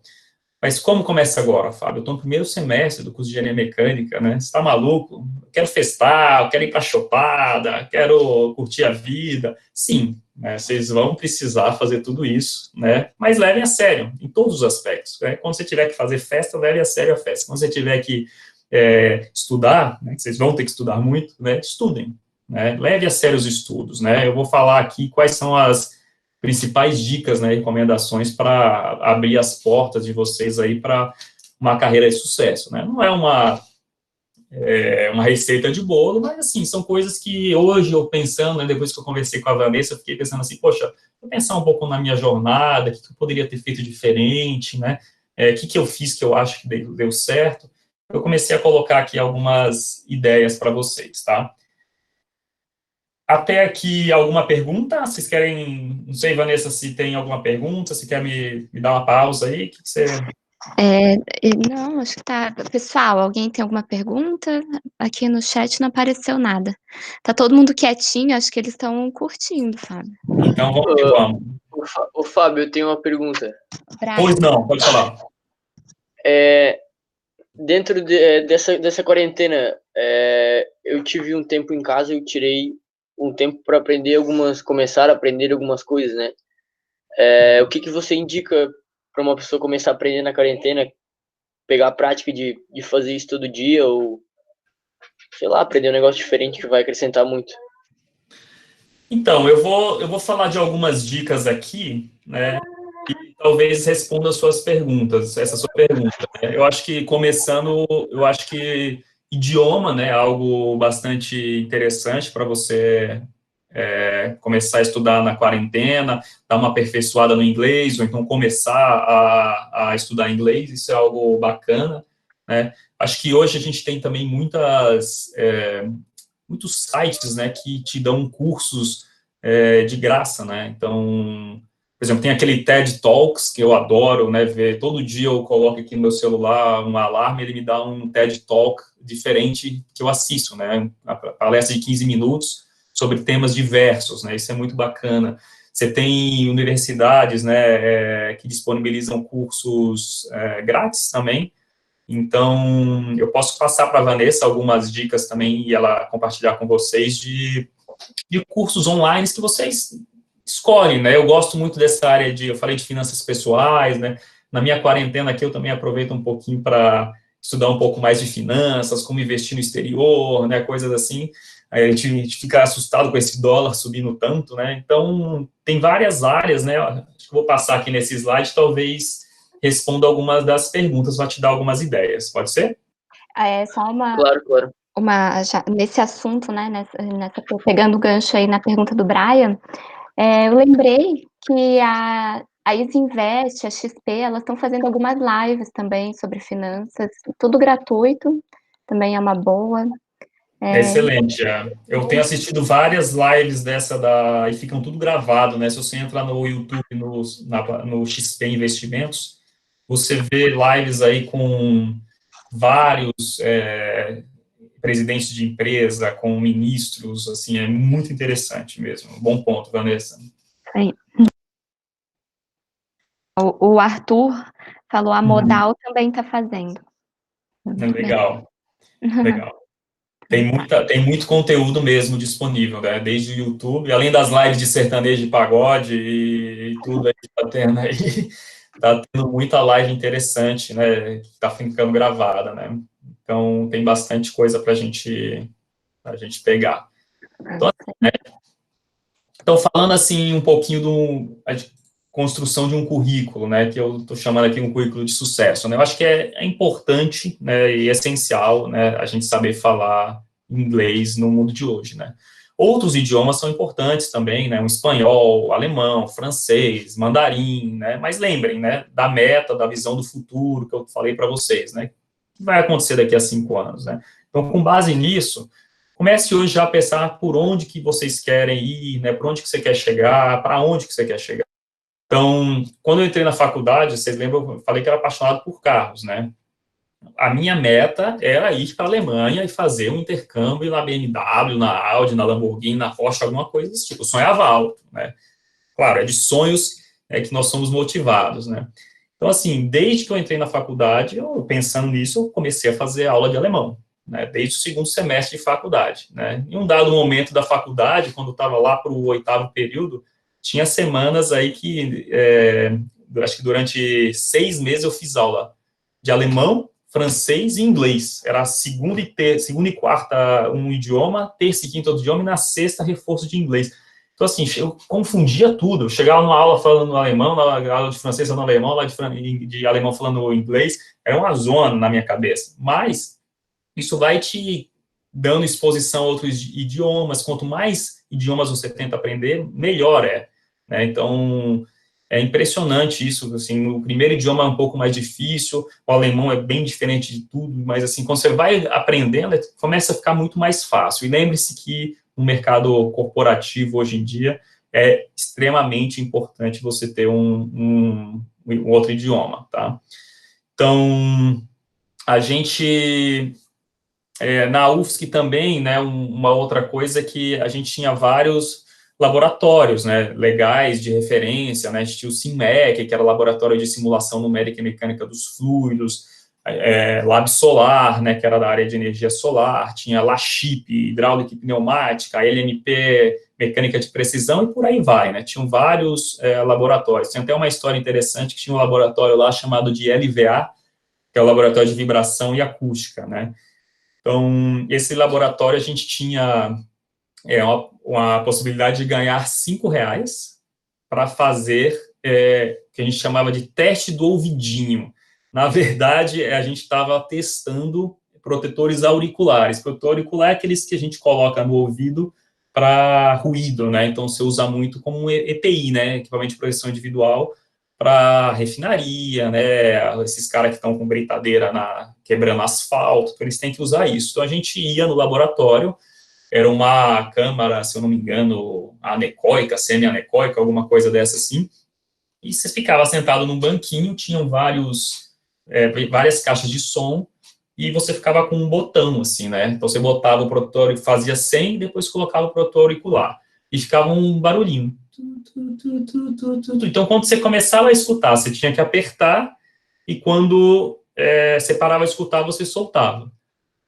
mas como começa agora, Fábio? Eu estou no primeiro semestre do curso de engenharia mecânica, né? Você está maluco? Eu quero festar, eu quero ir para a chopada, quero curtir a vida. Sim, né? Vocês vão precisar fazer tudo isso, né? Mas levem a sério, em todos os aspectos, né? Quando você tiver que fazer festa, leve a sério a festa. Quando você tiver que estudar, né? Vocês vão ter que estudar muito, né? Estudem, né? Leve a sério os estudos, né? Eu vou falar aqui quais são as principais dicas, né, recomendações para abrir as portas de vocês aí para uma carreira de sucesso, né? Não é uma receita de bolo, mas, assim, são coisas que hoje eu pensando, né, depois que eu conversei com a Vanessa, eu fiquei pensando assim, poxa, vou pensar um pouco na minha jornada, o que eu poderia ter feito diferente, né? O que eu fiz que eu acho que deu certo. Eu comecei a colocar aqui algumas ideias para vocês, tá? Até aqui, alguma pergunta? Vocês querem... Não sei, Vanessa, se tem alguma pergunta, se quer me dar uma pausa aí, o que você... Não, acho que tá... Pessoal, alguém tem alguma pergunta? Aqui no chat não apareceu nada. Tá todo mundo quietinho, acho que eles estão curtindo, Fábio. Então, vamos que vamos. Ô, Fábio, eu tenho uma pergunta. Pois não, pode falar. Dentro dessa quarentena, eu tive um tempo em casa, eu tirei um tempo para começar a aprender algumas coisas, né? O que você indica para uma pessoa começar a aprender na quarentena, pegar a prática de fazer isso todo dia, ou, sei lá, aprender um negócio diferente que vai acrescentar muito? Então, eu vou falar de algumas dicas aqui, né, e talvez responda as suas perguntas, essa sua pergunta, né? Eu acho que, começando, idioma, né, é algo bastante interessante para você começar a estudar na quarentena, dar uma aperfeiçoada no inglês, ou então começar a estudar inglês, isso é algo bacana, né? Acho que hoje a gente tem também muitos sites, né, que te dão cursos de graça, né? Então, por exemplo, tem aquele TED Talks, que eu adoro, né, ver, todo dia eu coloco aqui no meu celular um alarme, ele me dá um TED Talk diferente que eu assisto, né, uma palestra de 15 minutos sobre temas diversos, né, isso é muito bacana. Você tem universidades, né, que disponibilizam cursos grátis também, então eu posso passar para a Vanessa algumas dicas também e ela compartilhar com vocês de cursos online que vocês escolhem, né? Eu gosto muito dessa área eu falei de finanças pessoais, né? Na minha quarentena aqui eu também aproveito um pouquinho para estudar um pouco mais de finanças, como investir no exterior, né? Coisas assim. Aí a gente fica assustado com esse dólar subindo tanto, né? Então, tem várias áreas, né? Acho que vou passar aqui nesse slide, talvez responda algumas das perguntas, vai te dar algumas ideias. Pode ser? Só uma... Claro. Nesse assunto, né, pegando o gancho aí na pergunta do Brian, eu lembrei que a Isinvest, a XP, elas estão fazendo algumas lives também sobre finanças, tudo gratuito, também é uma boa. Excelente, eu tenho assistido várias lives e ficam tudo gravado, né? Se você entrar no YouTube, no XP Investimentos, você vê lives aí com vários presidentes de empresa, com ministros, assim, é muito interessante mesmo. Bom ponto, Vanessa. Aí. O Arthur falou, a Modal também está fazendo. Legal, legal. Tem muito conteúdo mesmo disponível, né? Desde o YouTube, além das lives de sertanejo de pagode e tudo aí que tá tendo aí, tá tendo muita live interessante, né? Que tá ficando gravada, né? Então, tem bastante coisa pra gente pegar. Então, falando assim um pouquinho da construção de um currículo, né, que eu estou chamando aqui um currículo de sucesso, né, eu acho que é importante, né, e essencial, né, a gente saber falar inglês no mundo de hoje, né. Outros idiomas são importantes também, né, o espanhol, alemão, francês, mandarim, né, mas lembrem, né, da meta, da visão do futuro que eu falei para vocês, né, que vai acontecer daqui a 5 anos, né. Então, com base nisso, comece hoje já a pensar por onde que vocês querem ir, né, por onde que você quer chegar, para onde que você quer chegar. Então, quando eu entrei na faculdade, vocês lembram, eu falei que era apaixonado por carros, né? A minha meta era ir para a Alemanha e fazer um intercâmbio na BMW, na Audi, na Lamborghini, na Porsche, alguma coisa desse tipo. Eu sonhava alto, né? Claro, é de sonhos que nós somos motivados, né? Então, assim, desde que eu entrei na faculdade, eu, pensando nisso, eu comecei a fazer aula de alemão, né, desde o segundo semestre de faculdade, né. Em um dado momento da faculdade, quando eu estava lá para o 8º período, tinha semanas aí que, acho que durante 6 meses eu fiz aula de alemão, francês e inglês. Era segunda e quarta um idioma, terça e quinta outro idioma, e na sexta reforço de inglês. Então, assim, eu confundia tudo. Eu chegava numa aula falando alemão, na aula de francês falando alemão, lá de alemão falando inglês. Era uma zona na minha cabeça. Mas isso vai te dando exposição a outros idiomas. Quanto mais idiomas você tenta aprender, melhor é, né? Então, é impressionante isso, assim, o primeiro idioma é um pouco mais difícil, o alemão é bem diferente de tudo, mas, assim, quando você vai aprendendo, começa a ficar muito mais fácil. E lembre-se que no mercado corporativo, hoje em dia, é extremamente importante você ter um outro idioma, tá? Então, a gente, na UFSC também, né, uma outra coisa é que a gente tinha vários laboratórios, né, legais de referência, né, a gente tinha o CIMMEC, que era o Laboratório de Simulação Numérica e Mecânica dos Fluidos, Lab Solar, né, que era da área de energia solar, tinha LACHIP, Hidráulica e Pneumática, LMP, Mecânica de Precisão, e por aí vai, né, tinham vários laboratórios. Tem até uma história interessante, que tinha um laboratório lá chamado de LVA, que é o Laboratório de Vibração e Acústica, né. Então, esse laboratório a gente tinha uma possibilidade de ganhar R$5 para fazer que a gente chamava de teste do ouvidinho. Na verdade, a gente estava testando protetores auriculares. Protetor auricular é aqueles que a gente coloca no ouvido para ruído, né? Então, você usa muito como um EPI, né? Equipamento de proteção individual para refinaria, né? Esses caras que estão com britadeira quebrando asfalto, então eles têm que usar isso. Então, a gente ia no laboratório, era uma câmara, se eu não me engano, anecoica, semi-anecoica, alguma coisa dessa assim, e você ficava sentado num banquinho, tinham várias caixas de som, e você ficava com um botão, assim, né? Então, você botava o protetor, fazia 100, e depois colocava o protetor auricular, e ficava um barulhinho. Então, quando você começava a escutar, você tinha que apertar, e quando você parava de escutar, você soltava.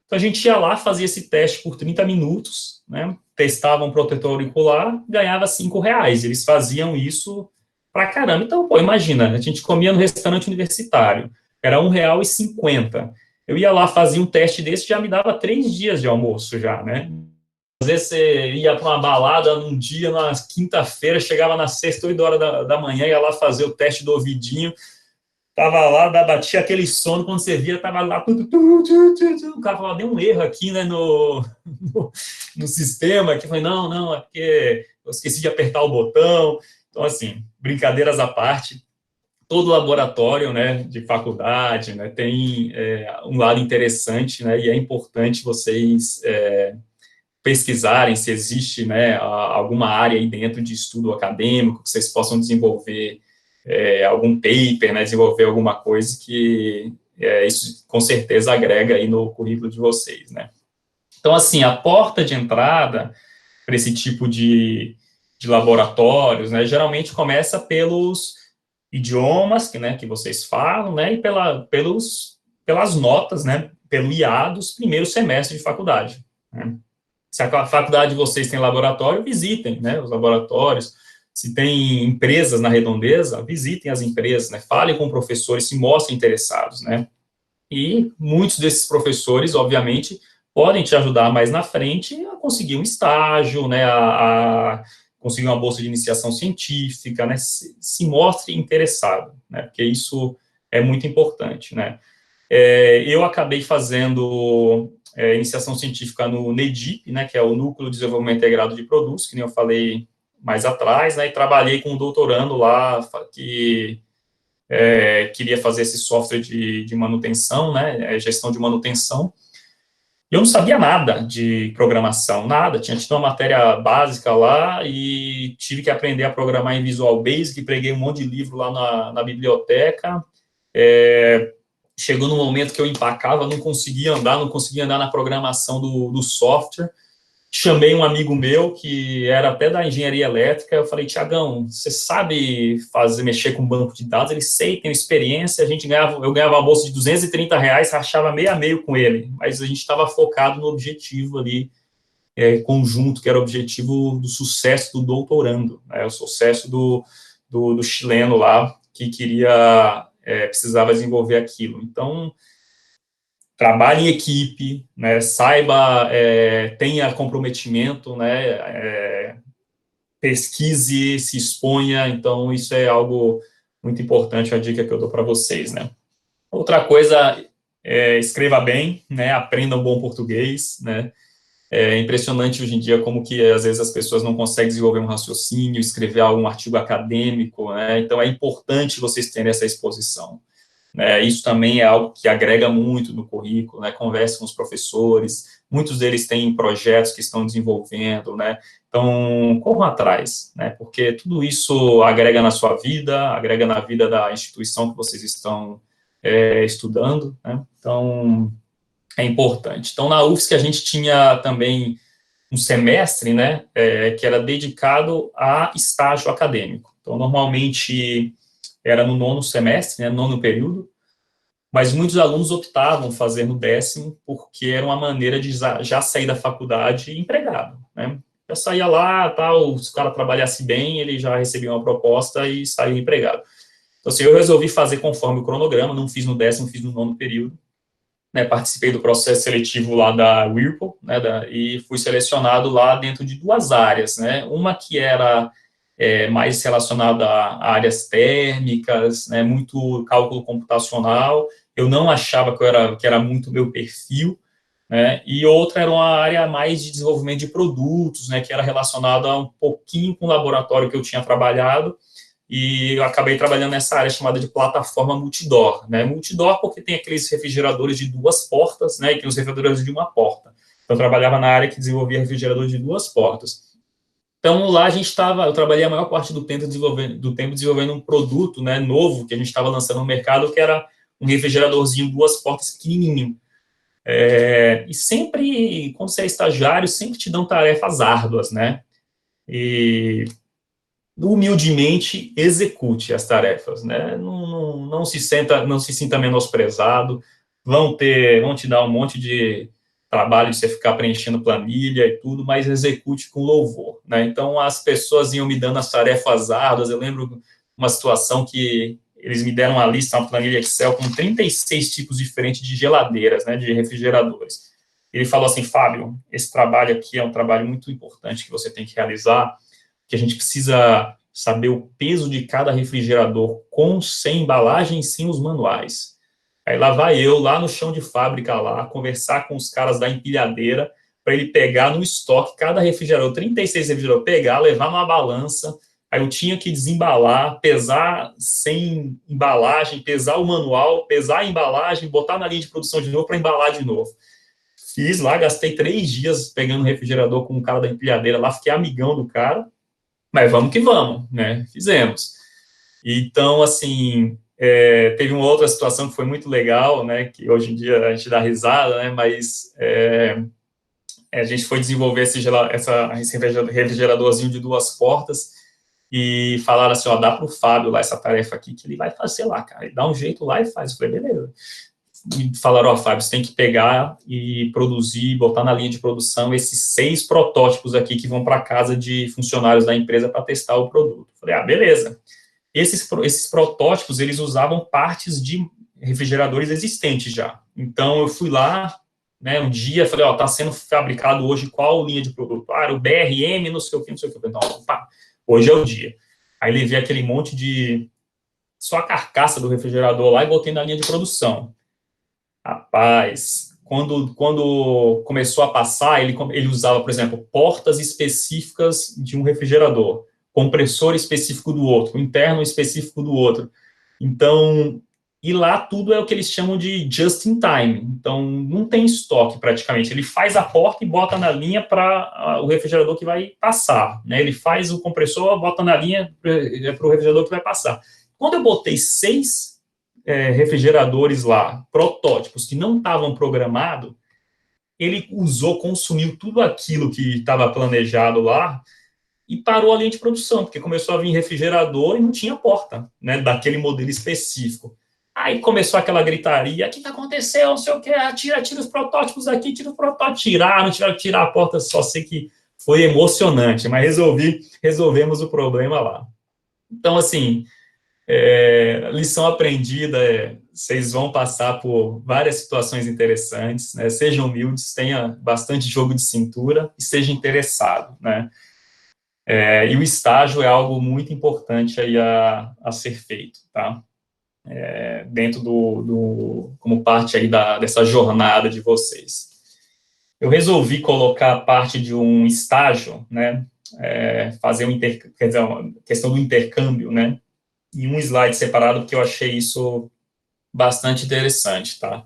Então, a gente ia lá, fazia esse teste por 30 minutos, né? Testava um protetor auricular, ganhava R$5. Eles faziam isso pra caramba. Então, pô, imagina, a gente comia no restaurante universitário, era R$1,50. Eu ia lá, fazia um teste desse, já me dava 3 dias de almoço já, né? Às vezes você ia para uma balada num dia, na quinta-feira, chegava na sexta, 8 horas da manhã, ia lá fazer o teste do ouvidinho, tava lá, batia aquele sono, quando você via, tava lá, o cara falava, deu um erro aqui, né, no sistema, que foi, não, é porque eu esqueci de apertar o botão. Então, assim, brincadeiras à parte, todo laboratório, né, de faculdade, né, tem um lado interessante, né, e é importante vocês pesquisarem se existe, né, alguma área aí dentro de estudo acadêmico, que vocês possam desenvolver algum paper, né, desenvolver alguma coisa que isso com certeza agrega aí no currículo de vocês, né. Então, assim, a porta de entrada para esse tipo de de laboratórios, né? Geralmente começa pelos idiomas que vocês falam, né? E pelas notas, né? Pelo IA dos primeiros semestres de faculdade, né? Se a faculdade de vocês tem laboratório, visitem, né? Os laboratórios. Se tem empresas na redondeza, visitem as empresas, né? Falem com professores, se mostrem interessados, né? E muitos desses professores, obviamente, podem te ajudar mais na frente a conseguir um estágio, né, a conseguir uma bolsa de iniciação científica, né, se mostre interessado, né, porque isso é muito importante, né. Eu acabei fazendo iniciação científica no NEDIP, né, que é o Núcleo de Desenvolvimento Integrado de Produtos, que nem eu falei mais atrás, né, e trabalhei com um doutorando lá, que queria fazer esse software de manutenção, né, gestão de manutenção, e eu não sabia nada de programação, nada, tinha tido uma matéria básica lá, e tive que aprender a programar em Visual Basic, preguei um monte de livro lá na biblioteca, chegou num momento que eu empacava, não conseguia andar na programação do software. Chamei um amigo meu, que era até da engenharia elétrica, eu falei, Tiagão, você sabe mexer com banco de dados? Ele, sei, tem experiência, eu ganhava uma bolsa de R$230, rachava meio a meio com ele, mas a gente estava focado no objetivo ali, conjunto, que era o objetivo do sucesso do doutorando, né, o sucesso do chileno lá, que precisava desenvolver aquilo. Então, trabalhe em equipe, né, saiba, tenha comprometimento, né, pesquise, se exponha, então isso é algo muito importante, a dica que eu dou para vocês, né. Outra coisa, escreva bem, né, aprenda um bom português, né, é impressionante hoje em dia como que às vezes as pessoas não conseguem desenvolver um raciocínio, escrever algum artigo acadêmico, né, então é importante vocês terem essa exposição. Isso também é algo que agrega muito no currículo, né, converse com os professores, muitos deles têm projetos que estão desenvolvendo, né, então corram atrás, né, porque tudo isso agrega na sua vida, agrega na vida da instituição que vocês estão estudando, né, então é importante. Então na UFSC a gente tinha também um semestre, né, que era dedicado a estágio acadêmico, então normalmente era no 9º semestre, né, 9º período, mas muitos alunos optavam fazer no 10º, porque era uma maneira de já sair da faculdade empregado, né, já saía lá, tal, se o cara trabalhasse bem, ele já recebia uma proposta e saía empregado. Então, assim, eu resolvi fazer conforme o cronograma, não fiz no 10º, fiz no 9º período, né, participei do processo seletivo lá da Whirlpool, né, e fui selecionado lá dentro de 2 áreas, né, uma que era mais relacionada a áreas térmicas, né, muito cálculo computacional, eu não achava que era muito meu perfil, né, e outra era uma área mais de desenvolvimento de produtos, né, que era relacionada um pouquinho com o laboratório que eu tinha trabalhado, e eu acabei trabalhando nessa área chamada de plataforma multidor, né, multidor porque tem aqueles refrigeradores de 2 portas, né, e tem os refrigeradores de 1 porta, então eu trabalhava na área que desenvolvia refrigeradores de 2 portas. Então, lá eu trabalhei a maior parte do tempo desenvolvendo um produto, né, novo, que a gente estava lançando no mercado, que era um refrigeradorzinho 2 portas pequenininho. E sempre, quando você é estagiário, sempre te dão tarefas árduas, né, e humildemente execute as tarefas, né, não se sinta menosprezado, vão te dar um monte de trabalho de você ficar preenchendo planilha e tudo, mas execute com louvor, né, então as pessoas iam me dando as tarefas árduas, eu lembro uma situação que eles me deram uma lista, uma planilha Excel com 36 tipos diferentes de geladeiras, né, de refrigeradores, ele falou assim, Fábio, esse trabalho aqui é um trabalho muito importante que você tem que realizar, que a gente precisa saber o peso de cada refrigerador sem embalagem, sem os manuais. Aí lá vai eu, lá no chão de fábrica, lá, conversar com os caras da empilhadeira, para ele pegar no estoque cada refrigerador, 36 refrigeradores, pegar, levar numa balança, aí eu tinha que desembalar, pesar sem embalagem, pesar o manual, pesar a embalagem, botar na linha de produção de novo para embalar de novo. Fiz lá, gastei 3 dias pegando refrigerador com o cara da empilhadeira lá, fiquei amigão do cara, mas vamos que vamos, né, fizemos. Então, assim, teve uma outra situação que foi muito legal, né, que hoje em dia a gente dá risada, né, mas a gente foi desenvolver esse refrigeradorzinho de 2 portas, e falaram assim, ó, dá para o Fábio lá essa tarefa aqui, que ele vai fazer lá, cara, ele dá um jeito lá e faz. Eu falei, beleza. E falaram, ó, Fábio, você tem que pegar e produzir, botar na linha de produção esses 6 protótipos aqui que vão para casa de funcionários da empresa para testar o produto. Eu falei, beleza. Esses protótipos, eles usavam partes de refrigeradores existentes já. Então, eu fui lá, né, um dia, falei, ó, tá sendo fabricado hoje qual linha de produto? Era o BRM, não sei o que, não sei o que. Então, opa, hoje é o dia. Aí levei aquele monte de... só a carcaça do refrigerador lá e botei na linha de produção. Rapaz, quando começou a passar, ele usava, por exemplo, portas específicas de um refrigerador, compressor específico do outro, interno específico do outro. Então, e lá tudo é o que eles chamam de just in time. Então, não tem estoque praticamente. Ele faz a porta e bota na linha para o refrigerador que vai passar, né? Ele faz o compressor, bota na linha para o refrigerador que vai passar. Quando eu botei 6 refrigeradores lá, protótipos, que não estavam programados, ele consumiu tudo aquilo que estava planejado lá e parou a linha de produção, porque começou a vir refrigerador e não tinha porta, né, daquele modelo específico. Aí começou aquela gritaria, o que aconteceu, não sei o que, tira os protótipos daqui, tira os protótipos, tirar a porta, só sei que foi emocionante, mas resolvemos o problema lá. Então, assim, lição aprendida, vocês vão passar por várias situações interessantes, né? Sejam humildes, tenha bastante jogo de cintura e seja interessado, né? E o estágio é algo muito importante aí a ser feito, tá? Dentro como parte aí dessa jornada de vocês. Eu resolvi colocar parte de um estágio, né? Fazer quer dizer, uma questão do intercâmbio, né? Em um slide separado, porque eu achei isso bastante interessante, tá?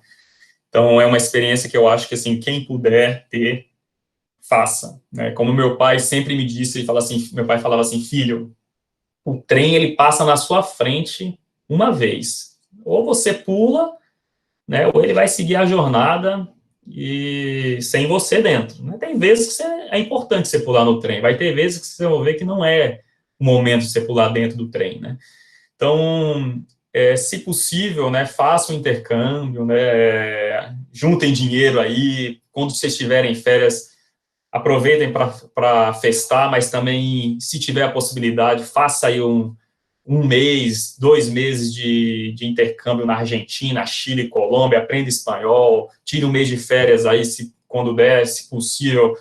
Então, é uma experiência que eu acho que, assim, quem puder ter, faça, né? Como meu pai sempre me disse, meu pai falava assim, filho, o trem, ele passa na sua frente uma vez. Ou você pula, né? Ou ele vai seguir a jornada e sem você dentro, né? Tem vezes que é importante você pular no trem, vai ter vezes que você vai ver que não é o momento de você pular dentro do trem, né? Então, se possível, né, façam um intercâmbio, né, juntem dinheiro aí, quando vocês tiverem férias, aproveitem para festar, mas também, se tiver a possibilidade, faça aí um mês, 2 meses de intercâmbio na Argentina, Chile, Colômbia, aprenda espanhol, tire um mês de férias aí, quando der, se possível,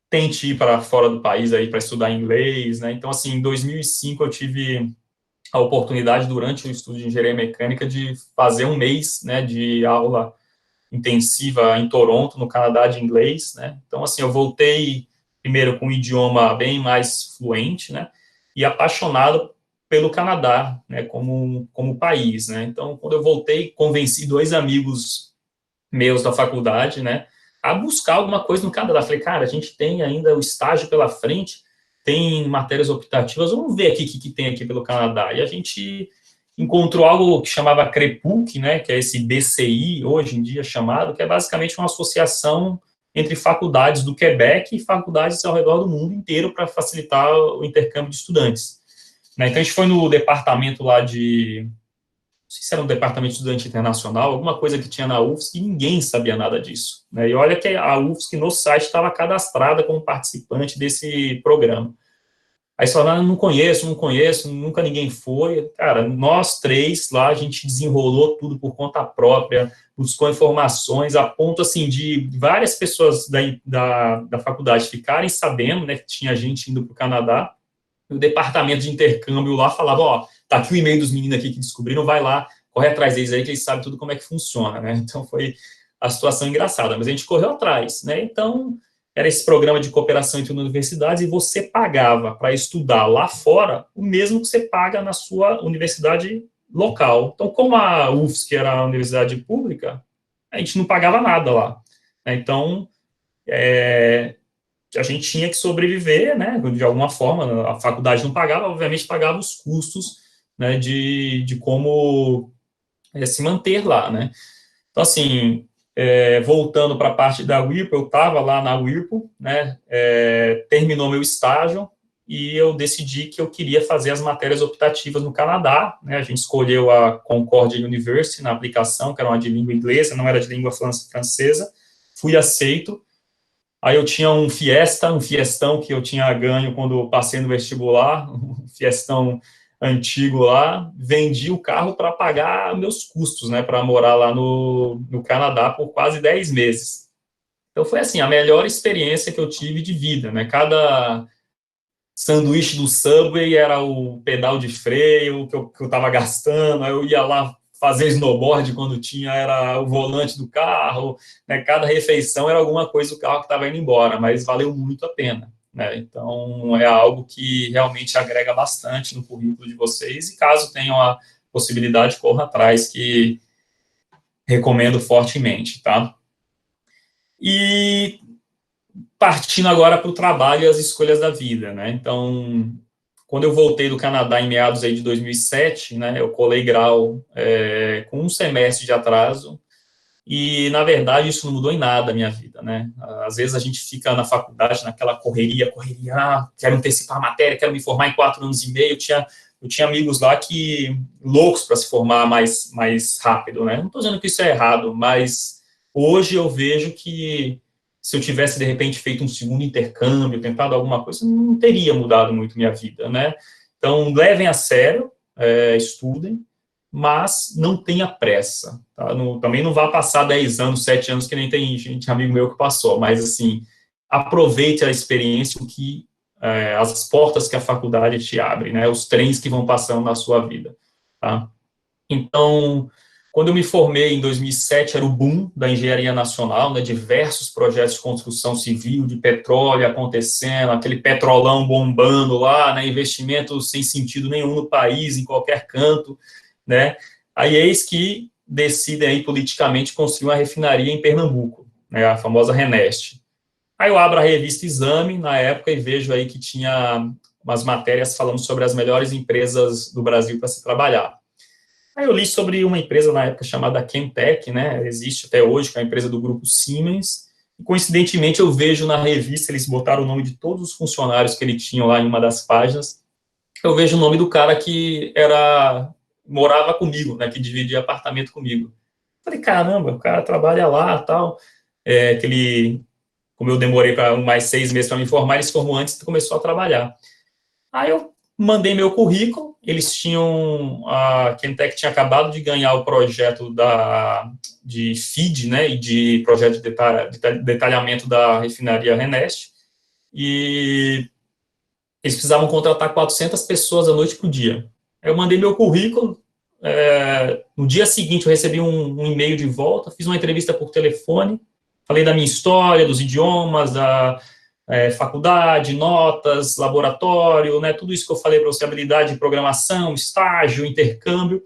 tente ir para fora do país aí para estudar inglês, né? Então, assim, em 2005 eu tive a oportunidade, durante o estudo de engenharia mecânica, de fazer um mês, né, de aula intensiva em Toronto, no Canadá, de inglês, né, então, assim, eu voltei primeiro com um idioma bem mais fluente, né, e apaixonado pelo Canadá, né, como país, né, então, quando eu voltei, convenci 2 amigos meus da faculdade, né, a buscar alguma coisa no Canadá. Falei, cara, a gente tem ainda o estágio pela frente, tem matérias optativas, vamos ver aqui o que tem aqui pelo Canadá. E a gente encontrou algo que chamava CREPUC, né, que é esse BCI, hoje em dia chamado, que é basicamente uma associação entre faculdades do Quebec e faculdades ao redor do mundo inteiro para facilitar o intercâmbio de estudantes. Né, então, a gente foi no departamento lá não sei se era um departamento de estudante internacional, alguma coisa que tinha na UFSC, e ninguém sabia nada disso. Né? E olha que a UFSC, no site, estava cadastrada como participante desse programa. Aí você fala, não conheço, nunca ninguém foi. Cara, nós 3 lá, a gente desenrolou tudo por conta própria, buscou informações, a ponto, assim, de várias pessoas da faculdade ficarem sabendo, né, que tinha gente indo para o Canadá, e o departamento de intercâmbio lá falava, ó, tá aqui o e-mail dos meninos aqui que descobriram, vai lá, corre atrás deles aí, que eles sabem tudo como é que funciona, né? Então, foi a situação engraçada, mas a gente correu atrás, né? Então, era esse programa de cooperação entre universidades e você pagava para estudar lá fora o mesmo que você paga na sua universidade local. Então, como a UFSC era a universidade pública, a gente não pagava nada lá. Né? Então, a gente tinha que sobreviver, né, de alguma forma, a faculdade não pagava, obviamente pagava os custos, né, de como se manter lá, né. Então, assim, voltando para a parte da Whirlpool, eu estava lá na Whirlpool, né, terminou meu estágio, e eu decidi que eu queria fazer as matérias optativas no Canadá, né, a gente escolheu a Concordia University na aplicação, que era uma de língua inglesa, não era de língua francesa, fui aceito. Aí eu tinha um fiestão que eu tinha ganho quando eu passei no vestibular, um fiestão antigo lá, vendi o carro para pagar meus custos, né, para morar lá no Canadá por quase 10 meses. Então foi assim, a melhor experiência que eu tive de vida, né, cada sanduíche do Subway era o pedal de freio que eu estava gastando, aí eu ia lá fazer snowboard quando tinha, era o volante do carro, né, cada refeição era alguma coisa do carro que estava indo embora, mas valeu muito a pena, né, então é algo que realmente agrega bastante no currículo de vocês, e caso tenham a possibilidade, corra atrás, que recomendo fortemente, tá? E partindo agora para o trabalho e as escolhas da vida, né, então quando eu voltei do Canadá em meados aí de 2007, né, eu colei grau com um semestre de atraso, e, na verdade, isso não mudou em nada a minha vida, né, às vezes a gente fica na faculdade, naquela correria, quero antecipar a matéria, quero me formar em 4 anos e meio, eu tinha amigos lá que, loucos para se formar mais rápido, né, não estou dizendo que isso é errado, mas hoje eu vejo que se eu tivesse, de repente, feito um segundo intercâmbio, tentado alguma coisa, não teria mudado muito minha vida, né? Então, levem a sério, estudem, mas não tenha pressa, tá? Também não vá passar 10 anos, 7 anos, que nem tem gente, amigo meu, que passou, mas, assim, aproveite a experiência, as portas que a faculdade te abre, né? Os trens que vão passando na sua vida, tá? Então, quando eu me formei em 2007, era o boom da engenharia nacional, né, diversos projetos de construção civil, de petróleo acontecendo, aquele petrolão bombando lá, né, investimentos sem sentido nenhum no país, em qualquer canto, né, aí eis que decidem aí politicamente construir uma refinaria em Pernambuco, né, a famosa Renest. Aí eu abro a revista Exame, na época, e vejo aí que tinha umas matérias falando sobre as melhores empresas do Brasil para se trabalhar. Aí eu li sobre uma empresa na época chamada Chemtech, né, existe até hoje, que é a empresa do grupo Siemens, e coincidentemente eu vejo na revista, eles botaram o nome de todos os funcionários que ele tinha lá em uma das páginas, eu vejo o nome do cara que morava comigo, né, que dividia apartamento comigo. Falei, caramba, o cara trabalha lá, tal, como eu demorei para mais 6 meses para me formar, ele se formou antes e começou a trabalhar. Aí eu mandei meu currículo, a Chemtech tinha acabado de ganhar o projeto de FEED, né, e de projeto de detalhamento da refinaria Renest, e eles precisavam contratar 400 pessoas da noite para o dia. Aí eu mandei meu currículo, no dia seguinte eu recebi um e-mail de volta, fiz uma entrevista por telefone, falei da minha história, dos idiomas, da faculdade, notas, laboratório, né, tudo isso que eu falei para você, habilidade de programação, estágio, intercâmbio.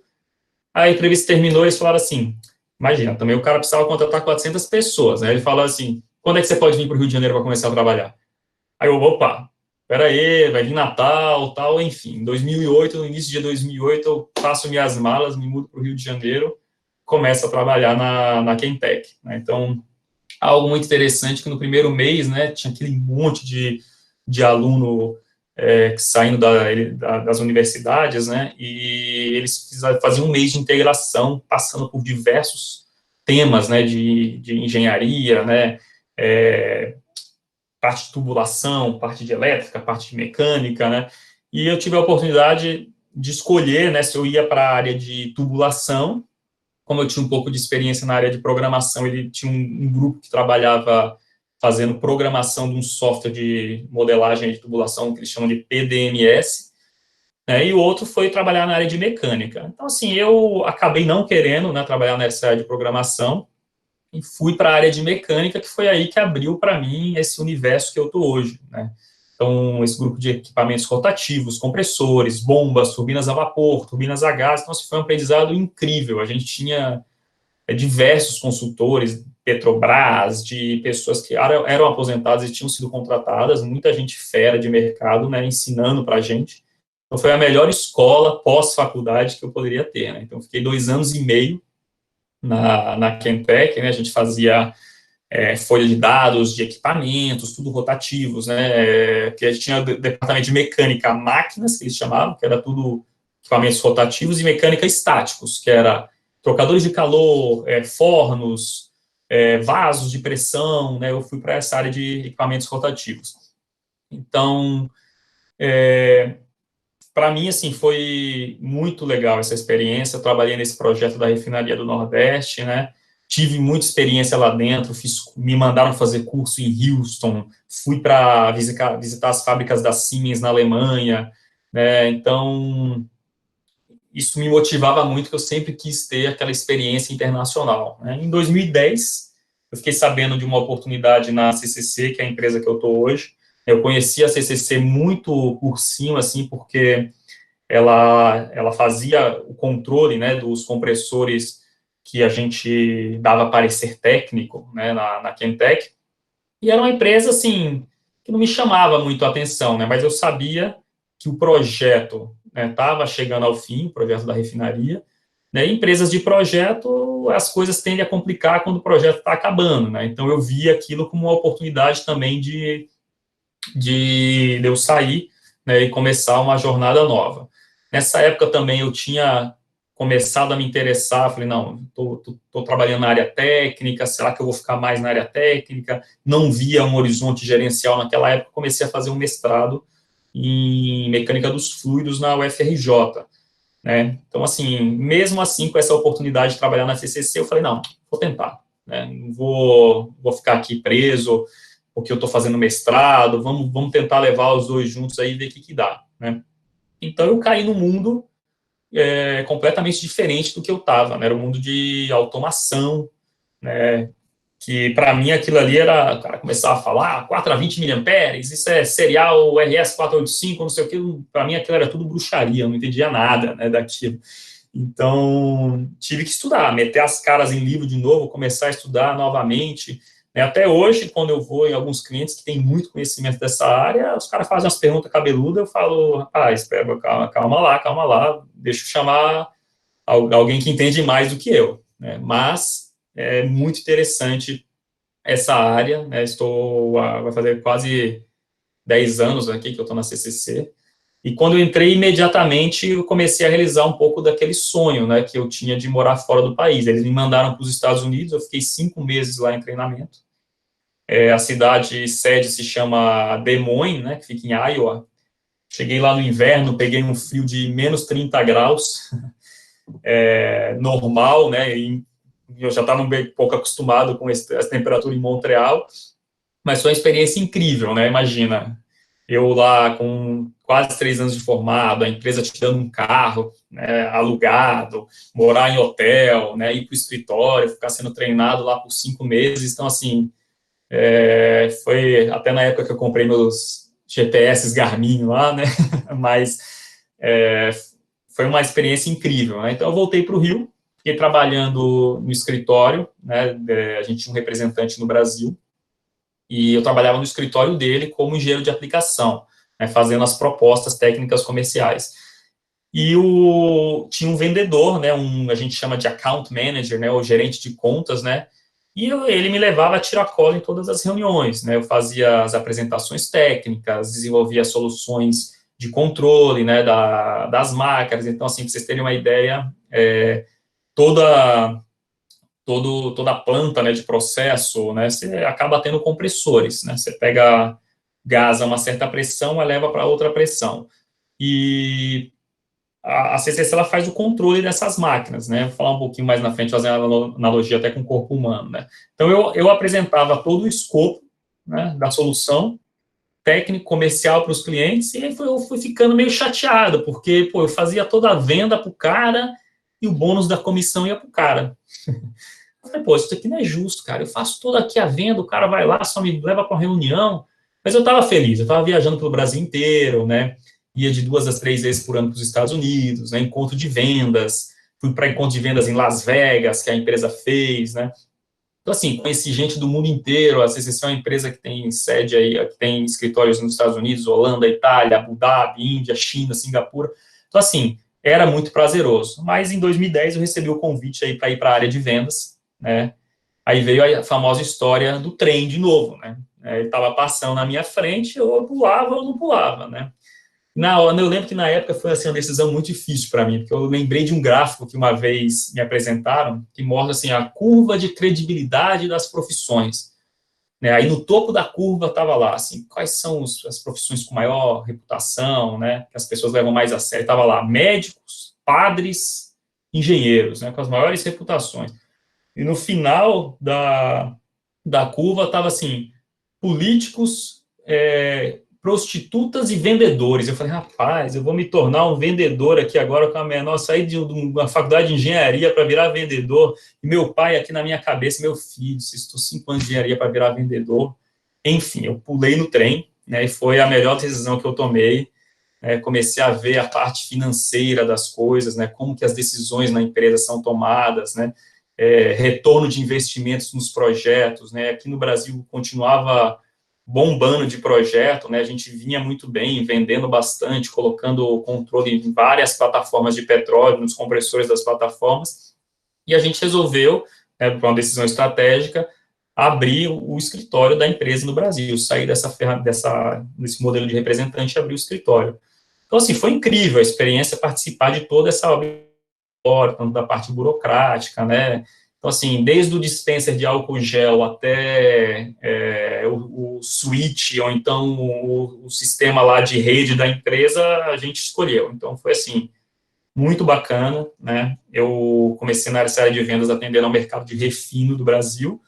Aí a entrevista terminou e eles falaram assim, imagina, também o cara precisava contratar 400 pessoas, né, ele falou assim, quando é que você pode vir para o Rio de Janeiro para começar a trabalhar? Aí eu, opa, peraí, vai vir Natal, tal, enfim, em 2008, no início de 2008, eu faço minhas malas, me mudo para o Rio de Janeiro, começo a trabalhar na Chemtech, né, então algo muito interessante, que no primeiro mês, né, tinha aquele monte de aluno saindo das universidades, né, e eles faziam um mês de integração, passando por diversos temas, né, de engenharia, né, parte de tubulação, parte de elétrica, parte de mecânica, né, e eu tive a oportunidade de escolher, né, se eu ia para a área de tubulação. Como eu tinha um pouco de experiência na área de programação, ele tinha um grupo que trabalhava fazendo programação de um software de modelagem de tubulação, que eles chamam de PDMS, né, e o outro foi trabalhar na área de mecânica. Então, assim, eu acabei não querendo, né, trabalhar nessa área de programação, e fui para a área de mecânica, que foi aí que abriu para mim esse universo que eu estou hoje, né. Então, esse grupo de equipamentos rotativos, compressores, bombas, turbinas a vapor, turbinas a gás, então, foi um aprendizado incrível. A gente tinha diversos consultores, Petrobras, de pessoas que eram aposentadas e tinham sido contratadas, muita gente fera de mercado, né, ensinando para a gente. Então, foi a melhor escola pós-faculdade que eu poderia ter, né. Então, fiquei 2 anos e meio na Kentucky, né, a gente fazia folha de dados, de equipamentos, tudo rotativos, né, que a gente tinha o departamento de mecânica máquinas, que eles chamavam, que era tudo equipamentos rotativos, e mecânica estáticos, que era trocadores de calor, fornos, vasos de pressão, né, eu fui para essa área de equipamentos rotativos. Então, para mim, assim, foi muito legal essa experiência. Eu trabalhei nesse projeto da refinaria do Nordeste, né? Tive muita experiência lá dentro. Me mandaram fazer curso em Houston. Fui para visitar as fábricas da Siemens na Alemanha, né? Então, isso me motivava muito, que eu sempre quis ter aquela experiência internacional, né? Em 2010, eu fiquei sabendo de uma oportunidade na CCC, que é a empresa que eu estou hoje. Eu conheci a CCC muito por cima, assim, porque ela fazia o controle, né, dos compressores que a gente dava parecer técnico, né, na Chemtech, e era uma empresa, assim, que não me chamava muito a atenção, né, mas eu sabia que o projeto estava chegando ao fim, o projeto da refinaria, né, e empresas de projeto, as coisas tendem a complicar quando o projeto está acabando, né, então eu vi aquilo como uma oportunidade também de eu sair, né, e começar uma jornada nova. Nessa época também eu tinha começado a me interessar, falei, não, estou trabalhando na área técnica, será que eu vou ficar mais na área técnica? Não via um horizonte gerencial naquela época, comecei a fazer um mestrado em mecânica dos fluidos na UFRJ, né? Então, assim, mesmo assim, com essa oportunidade de trabalhar na CCC, eu falei, não, vou tentar, né? Não vou ficar aqui preso, porque eu estou fazendo mestrado, vamos tentar levar os dois juntos aí e ver o que dá, né? Então, eu caí no mundo completamente diferente do que eu estava, né? Era um mundo de automação, né? Que, para mim, aquilo ali era, o cara começava a falar, 4 a 20 miliamperes, isso é serial RS485, não sei o que, para mim aquilo era tudo bruxaria, eu não entendia nada, né, daquilo. Então, tive que estudar, meter as caras em livro de novo, começar a estudar novamente, né? Até hoje, quando eu vou em alguns clientes que têm muito conhecimento dessa área, os caras fazem umas perguntas cabeludas, eu falo, rapaz, calma lá, deixa eu chamar alguém que entende mais do que eu, né? Mas é muito interessante essa área, né? Vai fazer quase 10 anos aqui que eu estou na CCC, e quando eu entrei, imediatamente, eu comecei a realizar um pouco daquele sonho, né, que eu tinha de morar fora do país. Eles me mandaram para os Estados Unidos, eu fiquei 5 meses lá em treinamento. A cidade sede se chama Des Moines, né, que fica em Iowa. Cheguei lá no inverno, peguei um frio de menos 30 graus, normal, né, e eu já estava um pouco acostumado com essa temperatura em Montreal, mas foi uma experiência incrível, né, imagina, eu lá com quase 3 anos de formado, a empresa te dando um carro, né, alugado, morar em hotel, né, ir para o escritório, ficar sendo treinado lá por 5 meses, então, assim, foi até na época que eu comprei meus GPS Garmin lá, né, mas foi uma experiência incrível, né, então eu voltei para o Rio, fiquei trabalhando no escritório, né, a gente tinha um representante no Brasil, e eu trabalhava no escritório dele como engenheiro de aplicação, né, fazendo as propostas técnicas comerciais. E tinha um vendedor, né, a gente chama de account manager, né, o gerente de contas, né, e ele me levava a tiracolo em todas as reuniões, né, eu fazia as apresentações técnicas, desenvolvia soluções de controle, né, das máquinas. Então, assim, para vocês terem uma ideia, toda a planta, né, de processo, né, você acaba tendo compressores, né, você pega gás a uma certa pressão, eleva para outra pressão, e a CCC, ela faz o controle dessas máquinas, né, vou falar um pouquinho mais na frente, fazer uma analogia até com o corpo humano, né, então eu apresentava todo o escopo, né, da solução, técnico, comercial para os clientes, e aí eu fui ficando meio chateado, porque, pô, eu fazia toda a venda para o cara, e o bônus da comissão ia para o cara. Eu falei, pô, isso aqui não é justo, cara. Eu faço toda aqui a venda, o cara vai lá, só me leva para uma reunião. Mas eu estava feliz, eu estava viajando pelo Brasil inteiro, né? Ia de 2 a 3 vezes por ano para os Estados Unidos, né? Encontro de vendas. Fui para encontro de vendas em Las Vegas, que a empresa fez, né? Então, assim, conheci gente do mundo inteiro. A CCC é uma empresa que tem sede aí, que tem escritórios nos Estados Unidos, Holanda, Itália, Abu Dhabi, Índia, China, Singapura. Então, assim, era muito prazeroso. Mas em 2010 eu recebi o convite aí para ir para a área de vendas, né? Aí veio a famosa história do trem de novo, né? Ele estava passando na minha frente, eu pulava ou não pulava, né? Eu lembro que na época foi assim, uma decisão muito difícil para mim, porque eu lembrei de um gráfico que uma vez me apresentaram, que mostra assim, a curva de credibilidade das profissões. Né? Aí no topo da curva estava lá, assim, quais são as profissões com maior reputação, né? Que as pessoas levam mais a sério. Estava lá, médicos, padres, engenheiros, né? Com as maiores reputações. E no final da curva estava assim, políticos, prostitutas e vendedores. Eu falei, rapaz, eu vou me tornar um vendedor aqui agora com a menor, sair de uma faculdade de engenharia para virar vendedor, e meu pai aqui na minha cabeça, meu filho, se estou 5 anos de engenharia para virar vendedor. Enfim, eu pulei no trem, né, e foi a melhor decisão que eu tomei. Comecei a ver a parte financeira das coisas, né, como que as decisões na empresa são tomadas, né, retorno de investimentos nos projetos, né, aqui no Brasil continuava bombando de projeto, né, a gente vinha muito bem, vendendo bastante, colocando controle em várias plataformas de petróleo, nos compressores das plataformas, e a gente resolveu, né, por uma decisão estratégica, abrir o escritório da empresa no Brasil, sair desse modelo de representante e abrir o escritório. Então, assim, foi incrível a experiência participar de toda essa obra, tanto da parte burocrática, né? Então, assim, desde o dispenser de álcool gel até o switch, ou então o sistema lá de rede da empresa, a gente escolheu. Então, foi, assim, muito bacana, né? Eu comecei nessa área de vendas atendendo ao mercado de refino do Brasil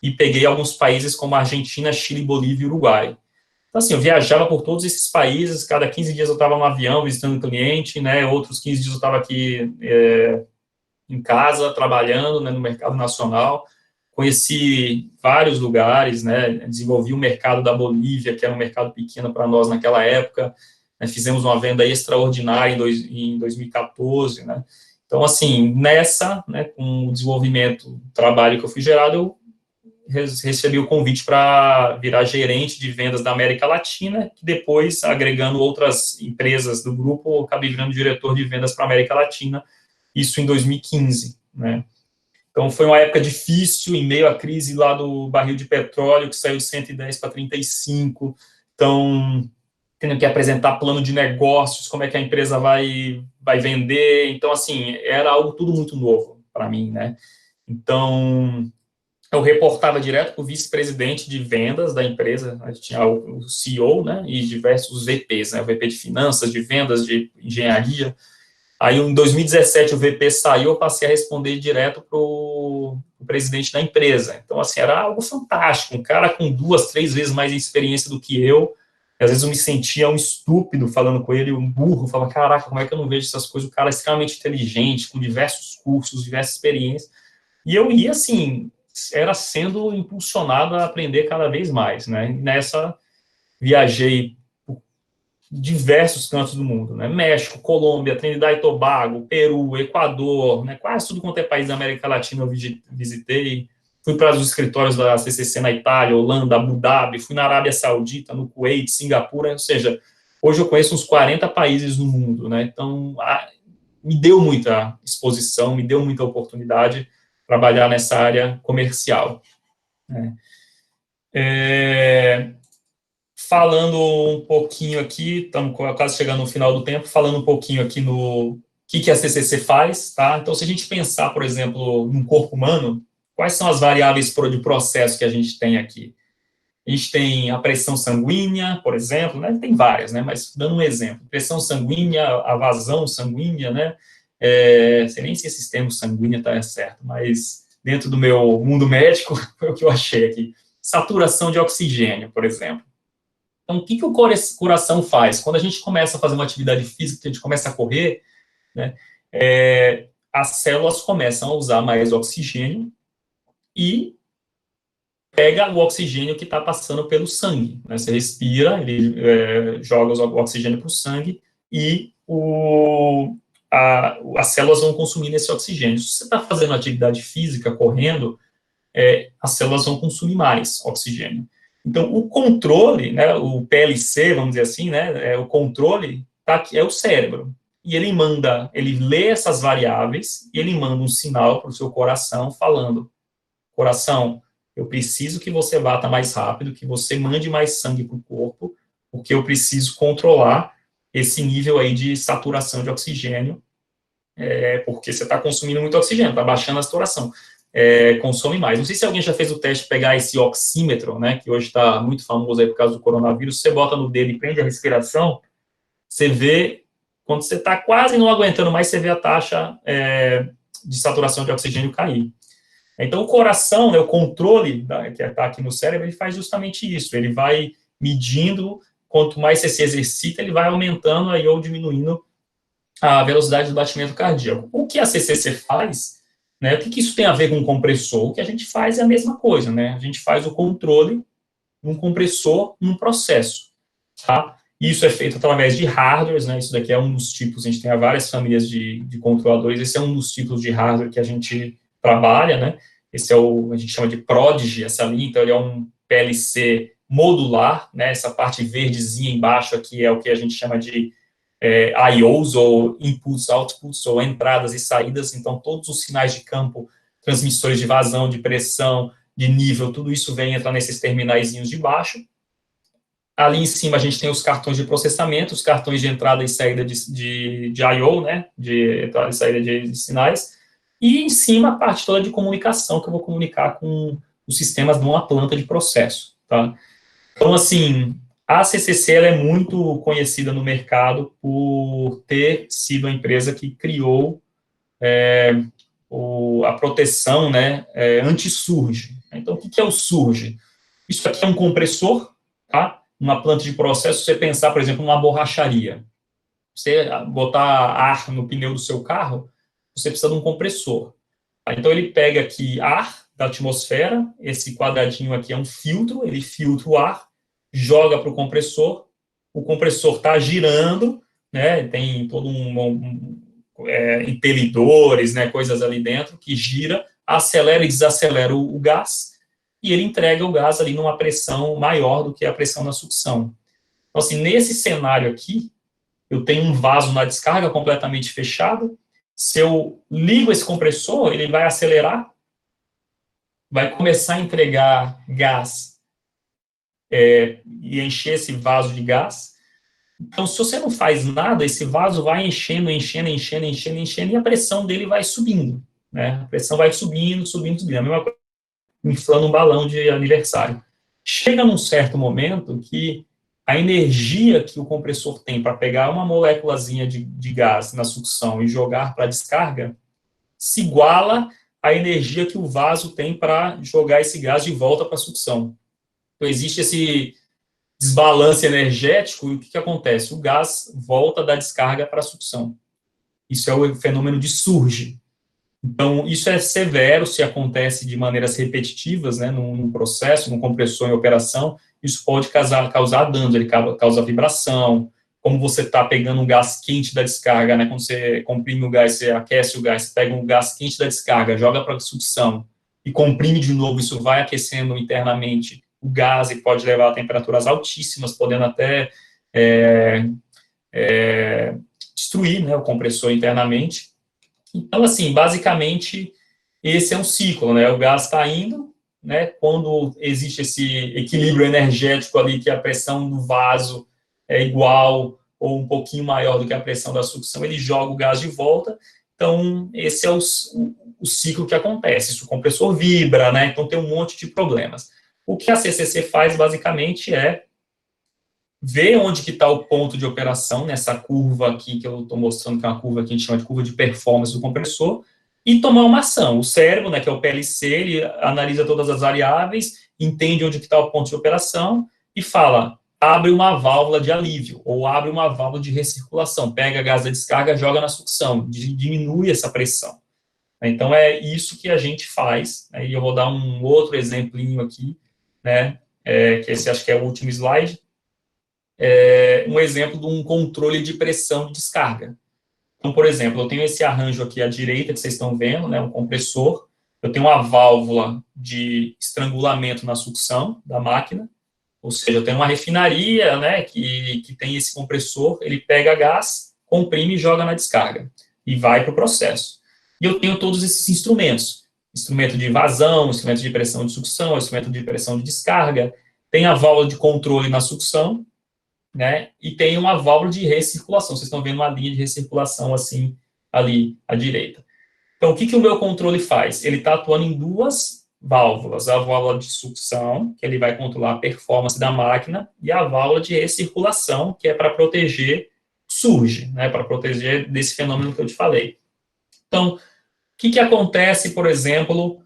e peguei alguns países como Argentina, Chile, Bolívia e Uruguai. Então, assim, eu viajava por todos esses países, cada 15 dias eu estava no avião visitando o cliente, né, outros 15 dias eu estava aqui em casa, trabalhando, né, no mercado nacional, conheci vários lugares, né, desenvolvi o mercado da Bolívia, que era um mercado pequeno para nós naquela época, né, fizemos uma venda extraordinária em 2014, né, então, assim, né, com o desenvolvimento do trabalho que eu fui gerado, eu recebi o convite para virar gerente de vendas da América Latina, que depois, agregando outras empresas do grupo, eu acabei virando diretor de vendas para a América Latina, isso em 2015, né? Então, foi uma época difícil, em meio à crise lá do barril de petróleo, que saiu de 110 para 35, então, tendo que apresentar plano de negócios, como é que a empresa vai vender, então, assim, era algo tudo muito novo para mim, né? Então, eu reportava direto para o vice-presidente de vendas da empresa, a gente tinha o CEO, né, e diversos VPs, né, o VP de finanças, de vendas, de engenharia. Aí, em 2017, o VP saiu, eu passei a responder direto para o presidente da empresa. Então, assim, era algo fantástico, um cara com 2, 3 vezes mais experiência do que eu, e às vezes eu me sentia um estúpido falando com ele, um burro, falava, caraca, como é que eu não vejo essas coisas? O cara é extremamente inteligente, com diversos cursos, diversas experiências, e eu ia, assim, era sendo impulsionado a aprender cada vez mais, né? Nessa, viajei por diversos cantos do mundo, né? México, Colômbia, Trinidad e Tobago, Peru, Equador, né? Quase tudo quanto é país da América Latina eu visitei. Fui para os escritórios da CCC na Itália, Holanda, Abu Dhabi, fui na Arábia Saudita, no Kuwait, Singapura, ou seja, hoje eu conheço uns 40 países no mundo, né? Então, me deu muita exposição, me deu muita oportunidade trabalhar nessa área comercial. Né? Falando um pouquinho aqui, estamos quase chegando no final do tempo, falando um pouquinho aqui no que a CCC faz, tá? Então, se a gente pensar, por exemplo, no corpo humano, quais são as variáveis de processo que a gente tem aqui? A gente tem a pressão sanguínea, por exemplo, né? Tem várias, né? Mas dando um exemplo, pressão sanguínea, a vazão sanguínea, né? Sei nem se esse termo sanguínea está certo, mas dentro do meu mundo médico, foi o que eu achei aqui. Saturação de oxigênio, por exemplo. Então, o que o coração faz? Quando a gente começa a fazer uma atividade física, que a gente começa a correr, né, as células começam a usar mais oxigênio e pega o oxigênio que está passando pelo sangue. Né? Você respira, ele joga o oxigênio para o sangue e as células vão consumindo esse oxigênio. Se você está fazendo atividade física, correndo, as células vão consumir mais oxigênio. Então, o controle, né, o PLC, vamos dizer assim, né, o controle é o cérebro. e ele lê essas variáveis, e ele manda um sinal para o seu coração, falando, coração, eu preciso que você bata mais rápido, que você mande mais sangue para o corpo, porque eu preciso controlar esse nível aí de saturação de oxigênio, porque você está consumindo muito oxigênio, está baixando a saturação, consome mais. Não sei se alguém já fez o teste de pegar esse oxímetro, né, que hoje está muito famoso aí por causa do coronavírus, você bota no dedo e prende a respiração, você vê, quando você está quase não aguentando mais, você vê a taxa de saturação de oxigênio cair. Então, o coração, né, o controle que está aqui no cérebro, ele faz justamente isso, ele vai medindo, quanto mais você se exercita, ele vai aumentando aí ou diminuindo a velocidade do batimento cardíaco. O que a CCC faz, né, o que isso tem a ver com o compressor? O que a gente faz é a mesma coisa, né, a gente faz o controle de um compressor num processo, tá? Isso é feito através de hardwares, né, isso daqui é um dos tipos, a gente tem várias famílias de controladores, esse é um dos tipos de hardware que a gente trabalha, né, esse é a gente chama de Prodigy, essa linha, então ele é um PLC modular, né, essa parte verdezinha embaixo aqui é o que a gente chama de I/Os, ou inputs, outputs, ou entradas e saídas, então todos os sinais de campo, transmissores de vazão, de pressão, de nível, tudo isso vem entrar nesses terminaizinhos de baixo. Ali em cima a gente tem os cartões de processamento, os cartões de entrada e saída de I/O, né, de entrada e saída de sinais, e em cima a parte toda de comunicação, que eu vou comunicar com os sistemas de uma planta de processo, tá? Então, assim, a CCC ela é muito conhecida no mercado por ter sido a empresa que criou a proteção, né, anti-surge. Então, o que é o surge? Isso aqui é um compressor, tá? Uma planta de processo, você pensar, por exemplo, numa borracharia. Você botar ar no pneu do seu carro, você precisa de um compressor. Tá? Então, ele pega aqui ar da atmosfera, esse quadradinho aqui é um filtro, ele filtra o ar, joga para o compressor está girando, né, tem todo impelidores, né, coisas ali dentro, que gira, acelera e desacelera o gás, e ele entrega o gás ali numa pressão maior do que a pressão na sucção. Então, assim, nesse cenário aqui, eu tenho um vaso na descarga completamente fechado, se eu ligo esse compressor, ele vai acelerar, vai começar a entregar gás e encher esse vaso de gás. Então, se você não faz nada, esse vaso vai enchendo, e a pressão dele vai subindo, né? A pressão vai subindo. A mesma coisa, inflando um balão de aniversário. Chega num certo momento que a energia que o compressor tem para pegar uma moléculazinha de gás na sucção e jogar para a descarga se iguala à energia que o vaso tem para jogar esse gás de volta para a sucção. Então, existe esse desbalance energético, e o que acontece? O gás volta da descarga para a sucção. Isso é o fenômeno de surge. Então, isso é severo se acontece de maneiras repetitivas, né, num processo, num compressor em operação, isso pode causar danos, ele causa vibração, como você está pegando um gás quente da descarga, né, quando você comprime o gás, você aquece o gás, você pega um gás quente da descarga, joga para a sucção e comprime de novo, isso vai aquecendo internamente o gás e pode levar a temperaturas altíssimas, podendo até destruir, né, o compressor internamente. Então, assim, basicamente, esse é um ciclo, né, o gás está indo, né, quando existe esse equilíbrio energético ali, que a pressão do vaso é igual ou um pouquinho maior do que a pressão da sucção, ele joga o gás de volta. Então, esse é o ciclo que acontece. Se o compressor vibra, né, então tem um monte de problemas. O que a CCC faz, basicamente, é ver onde que está o ponto de operação, nessa curva aqui que eu estou mostrando, que é uma curva que a gente chama de curva de performance do compressor, e tomar uma ação. O cérebro, né, que é o PLC, ele analisa todas as variáveis, entende onde que está o ponto de operação e fala, abre uma válvula de alívio, ou abre uma válvula de recirculação, pega gás da descarga, joga na sucção, diminui essa pressão. Então, é isso que a gente faz, né, e eu vou dar um outro exemplinho aqui, né, que esse acho que é o último slide, um exemplo de um controle de pressão de descarga. Então, por exemplo, eu tenho esse arranjo aqui à direita, que vocês estão vendo, né, um compressor, eu tenho uma válvula de estrangulamento na sucção da máquina, ou seja, eu tenho uma refinaria, né, que tem esse compressor, ele pega gás, comprime e joga na descarga, e vai para o processo. E eu tenho todos esses instrumentos, instrumento de vazão, instrumento de pressão de sucção, instrumento de pressão de descarga, tem a válvula de controle na sucção, né, e tem uma válvula de recirculação, vocês estão vendo uma linha de recirculação assim, ali, à direita. Então, o que o meu controle faz? Ele está atuando em duas válvulas, a válvula de sucção, que ele vai controlar a performance da máquina, e a válvula de recirculação, que é para proteger surge, né, para proteger desse fenômeno que eu te falei. Então, o que acontece, por exemplo,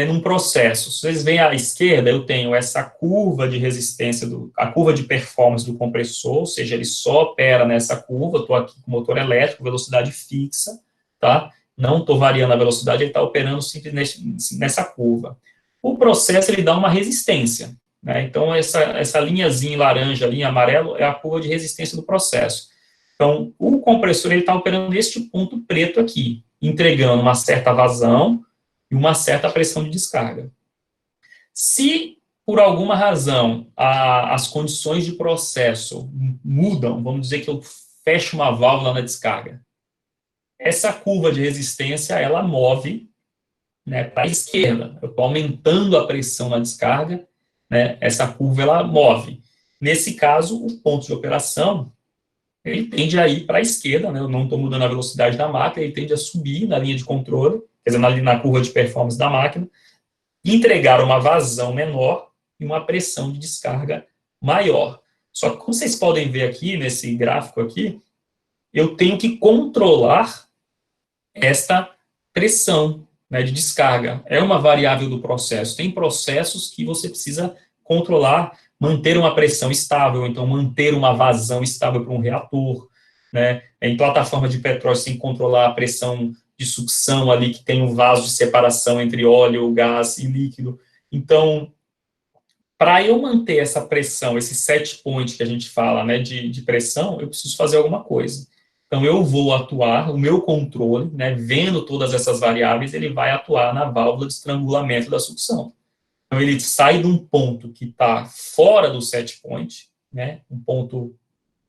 num processo? Se vocês veem à esquerda, eu tenho essa curva de resistência, a curva de performance do compressor, ou seja, ele só opera nessa curva, estou aqui com motor elétrico, velocidade fixa, tá? Não estou variando a velocidade, ele está operando simplesmente nessa curva. O processo, ele dá uma resistência, né? Então, essa linhazinha laranja, linha amarelo, é a curva de resistência do processo. Então, o compressor, ele está operando neste ponto preto aqui, entregando uma certa vazão e uma certa pressão de descarga. Se, por alguma razão, as condições de processo mudam, vamos dizer que eu fecho uma válvula na descarga, essa curva de resistência, ela move, né, para a esquerda. Eu estou aumentando a pressão na descarga, né, essa curva, ela move. Nesse caso, o ponto de operação, ele tende a ir para a esquerda, né, eu não estou mudando a velocidade da máquina, ele tende a subir na linha de controle, quer dizer, na curva de performance da máquina, e entregar uma vazão menor e uma pressão de descarga maior. Só que, como vocês podem ver aqui, nesse gráfico aqui, eu tenho que controlar esta pressão, né, de descarga. É uma variável do processo. Tem processos que você precisa controlar, manter uma pressão estável, então manter uma vazão estável para um reator, né? Em plataforma de petróleo, você tem que controlar a pressão de sucção ali, que tem um vaso de separação entre óleo, gás e líquido. Então, para eu manter essa pressão, esse set point que a gente fala, né, de pressão, eu preciso fazer alguma coisa. Então, eu vou atuar, o meu controle, né, vendo todas essas variáveis, ele vai atuar na válvula de estrangulamento da sucção. Então, ele sai de um ponto que está fora do set point, né, um ponto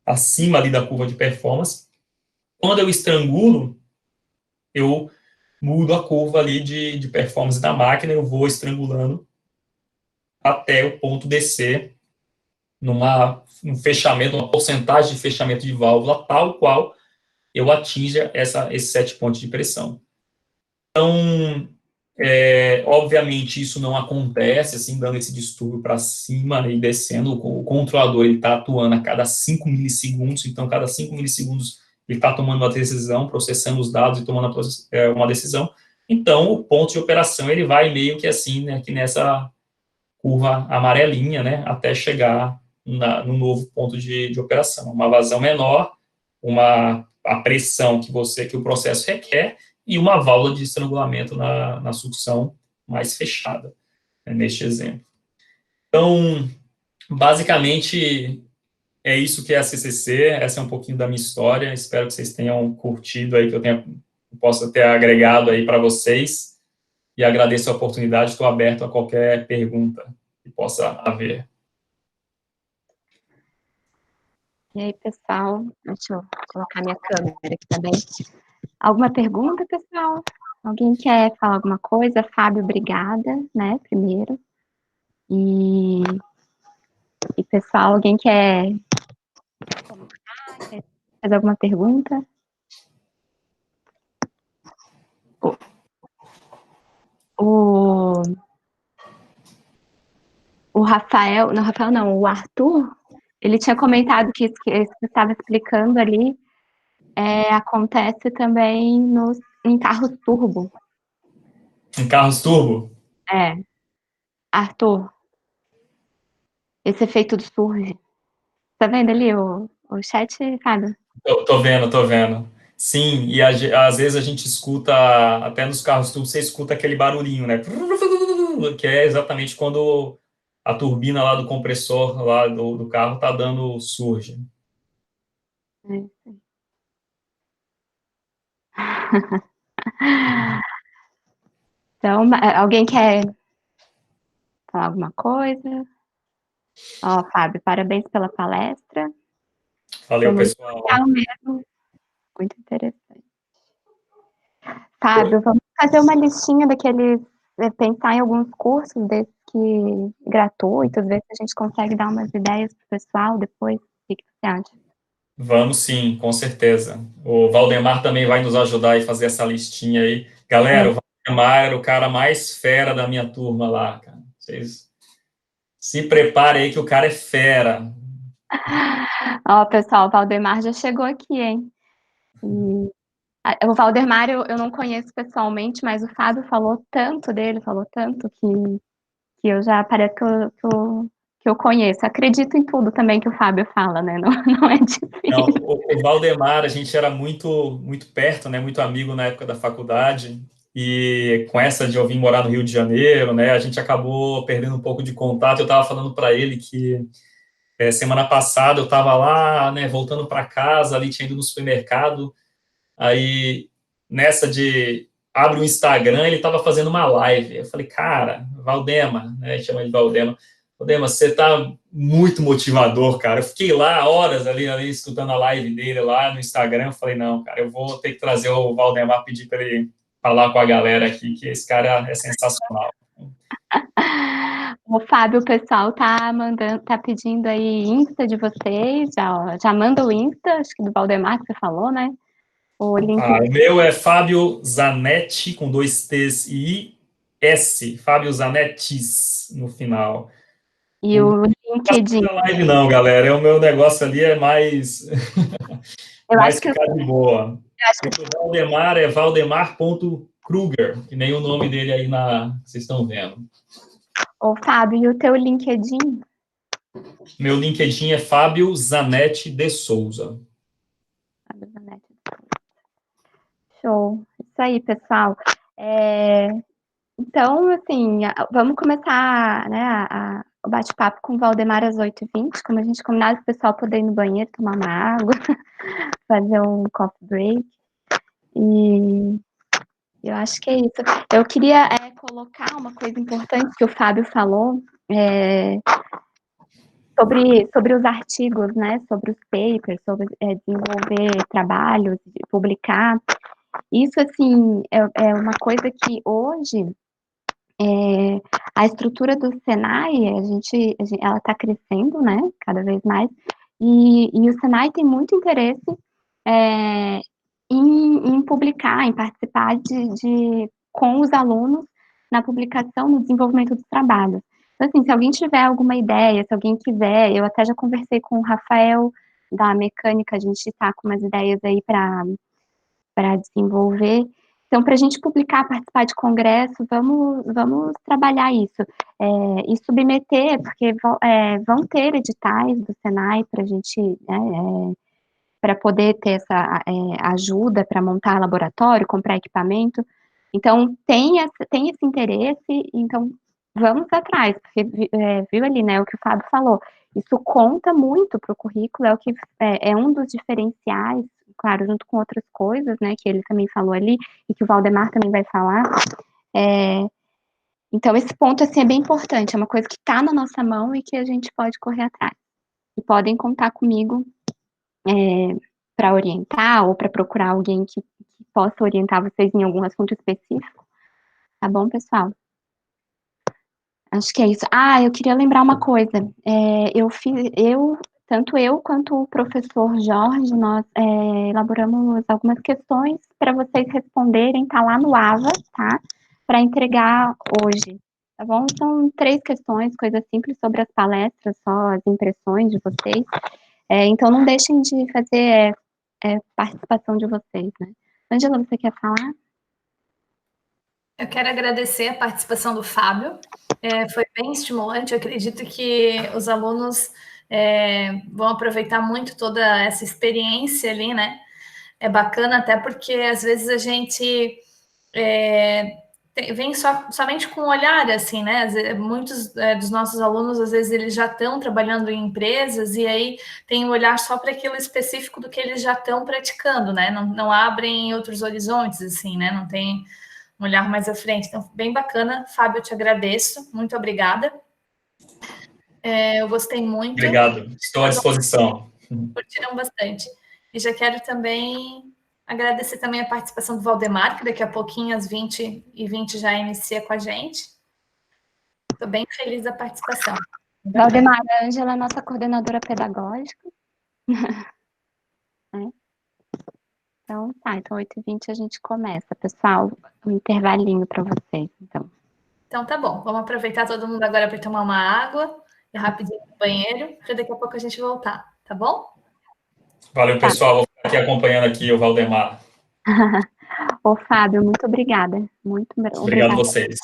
acima ali da curva de performance. Quando eu estrangulo, eu mudo a curva ali de performance da máquina, eu vou estrangulando até o ponto descer num fechamento, uma porcentagem de fechamento de válvula tal qual eu atinja esse set point de pressão. Então, obviamente, isso não acontece, assim, dando esse distúrbio para cima e descendo, o controlador está atuando a cada 5 milissegundos, então, cada 5 milissegundos ele está tomando uma decisão, processando os dados e tomando uma decisão. Então, o ponto de operação, ele vai meio que assim, né, aqui nessa curva amarelinha, né, até chegar no novo ponto de operação. Uma vazão menor, a pressão que o processo requer, e uma válvula de estrangulamento na sucção mais fechada, né, neste exemplo. Então, basicamente, é isso que é a CCC, essa é um pouquinho da minha história, espero que vocês tenham curtido aí, que eu possa ter agregado aí para vocês, e agradeço a oportunidade, estou aberto a qualquer pergunta que possa haver. E aí, pessoal, deixa eu colocar minha câmera aqui também. Alguma pergunta, pessoal? Alguém quer falar alguma coisa? Fábio, obrigada, né, primeiro. E pessoal, alguém quer fazer alguma pergunta? O Rafael, não, o Arthur, ele tinha comentado que isso que você estava explicando ali acontece também em carros turbo. Em carros turbo? Arthur, esse efeito do surge. Tá vendo ali o chat, Fábio? Tô vendo. Sim, e às vezes a gente escuta, até nos carros turbo, você escuta aquele barulhinho, né? Que é exatamente quando a turbina lá do compressor lá do carro tá dando surge. Então, alguém quer falar alguma coisa? Ó, Fábio, parabéns pela palestra. Valeu, pessoal. Legal mesmo. Muito interessante. Fábio, vamos fazer uma listinha daqueles, pensar em alguns cursos desses que gratuitos, ver se a gente consegue dar umas ideias pro pessoal depois. O que você acha? Vamos sim, com certeza. O Valdemar também vai nos ajudar a fazer essa listinha aí. Galera, o Valdemar era o cara mais fera da minha turma lá, cara. Vocês se preparem aí que o cara é fera. Ó, pessoal, o Valdemar já chegou aqui, hein? O Valdemar eu não conheço pessoalmente, mas o Fábio falou tanto dele, falou tanto que eu já parece que eu conheço. Acredito em tudo também que o Fábio fala, né? Não, não é Não, difícil. o Valdemar, a gente era muito perto, né? Muito amigo na época da faculdade. E com essa de eu vir morar no Rio de Janeiro, né? A gente acabou perdendo um pouco de contato. Eu estava falando para ele que semana passada eu estava lá, né? Voltando para casa, ali tinha ido no supermercado. Aí, nessa de abre o Instagram, ele estava fazendo uma live. Eu falei, cara, Valdema, né? Chama ele de Valdema. Valdema, você tá muito motivador, cara. Eu fiquei lá horas ali escutando a live dele lá no Instagram. Eu falei, não, cara, eu vou ter que trazer o Valdemar, pedir para ele falar com a galera aqui, que esse cara é sensacional. O Fábio, o pessoal tá pedindo aí Insta de vocês, já manda o Insta, acho que do Valdemar que você falou, né? O link. O meu é Fábio Zanetti, com 2 T's e S, Fábio Zanettes no final. E o LinkedIn. Não é live não, galera, o meu negócio ali é mais, Eu mais acho que ficar de boa. eu acho que O Valdemar é Valdemar.Kruger, que nem o nome dele aí vocês estão vendo. o Fábio, e o teu LinkedIn? Meu LinkedIn é Fábio Zanetti de Souza. Fábio Zanetti. Show. Isso aí, pessoal. Então, assim, vamos começar, né, o bate-papo com o Valdemar às 8h20, como a gente combinava, o pessoal poder ir no banheiro, tomar uma água, fazer um coffee break. E eu acho que é isso. Eu queria colocar uma coisa importante que o Fábio falou sobre os artigos, né? Sobre os papers, sobre desenvolver trabalhos, publicar. Isso, assim, é uma coisa que hoje a estrutura do Senai, ela está crescendo, né? Cada vez mais. E o Senai tem muito interesse em publicar, em participar com os alunos na publicação, no desenvolvimento dos trabalhos. Então, assim, se alguém tiver alguma ideia, se alguém quiser, eu até já conversei com o Rafael da mecânica, a gente está com umas ideias aí para desenvolver. Então, para a gente publicar, participar de congresso, vamos trabalhar isso. E submeter, porque vão ter editais do Senai para a gente, para poder ter essa ajuda para montar laboratório, comprar equipamento. Então, tem esse interesse, então vamos atrás, porque viu ali, né, o que o Fábio falou, isso conta muito para o currículo, é um dos diferenciais, claro, junto com outras coisas, né, que ele também falou ali, e que o Valdemar também vai falar. Então, esse ponto, assim, é bem importante, é uma coisa que está na nossa mão e que a gente pode correr atrás. E podem contar comigo para orientar ou para procurar alguém que possa orientar vocês em algum assunto específico. Tá bom, pessoal? Acho que é isso. Eu queria lembrar uma coisa. Tanto eu quanto o professor Jorge, nós elaboramos algumas questões para vocês responderem, tá lá no AVA, tá? Para entregar hoje, tá bom? São 3 questões, coisas simples sobre as palestras, só as impressões de vocês. Então, não deixem de fazer participação de vocês, né? Ângela, você quer falar? Eu quero agradecer a participação do Fábio. Foi bem estimulante. Eu acredito que os alunos vão aproveitar muito toda essa experiência ali, né? É bacana até porque às vezes a gente vem somente com um olhar, assim, né? Muitos dos nossos alunos, às vezes, eles já estão trabalhando em empresas e aí tem um olhar só para aquilo específico do que eles já estão praticando, né? Não abrem outros horizontes, assim, né? Não tem um olhar mais à frente. Então, bem bacana. Fábio, eu te agradeço. Muito obrigada. Eu gostei muito. Obrigado, estou à disposição. Curtiram bastante. E já quero também Agradecer também a participação do Valdemar, que daqui a pouquinho, às 20h20, já inicia com a gente. Estou bem feliz da participação. Valdemar, a Ângela é nossa coordenadora pedagógica. Então, então 8h20 a gente começa, pessoal. Um intervalinho para vocês, então. Então, tá bom. Vamos aproveitar todo mundo agora para tomar uma água e rapidinho no banheiro, para daqui a pouco a gente voltar, tá bom? Valeu, pessoal. Vou ficar aqui acompanhando aqui o Valdemar. Ô, Fábio, muito obrigada. Muito Obrigado a vocês.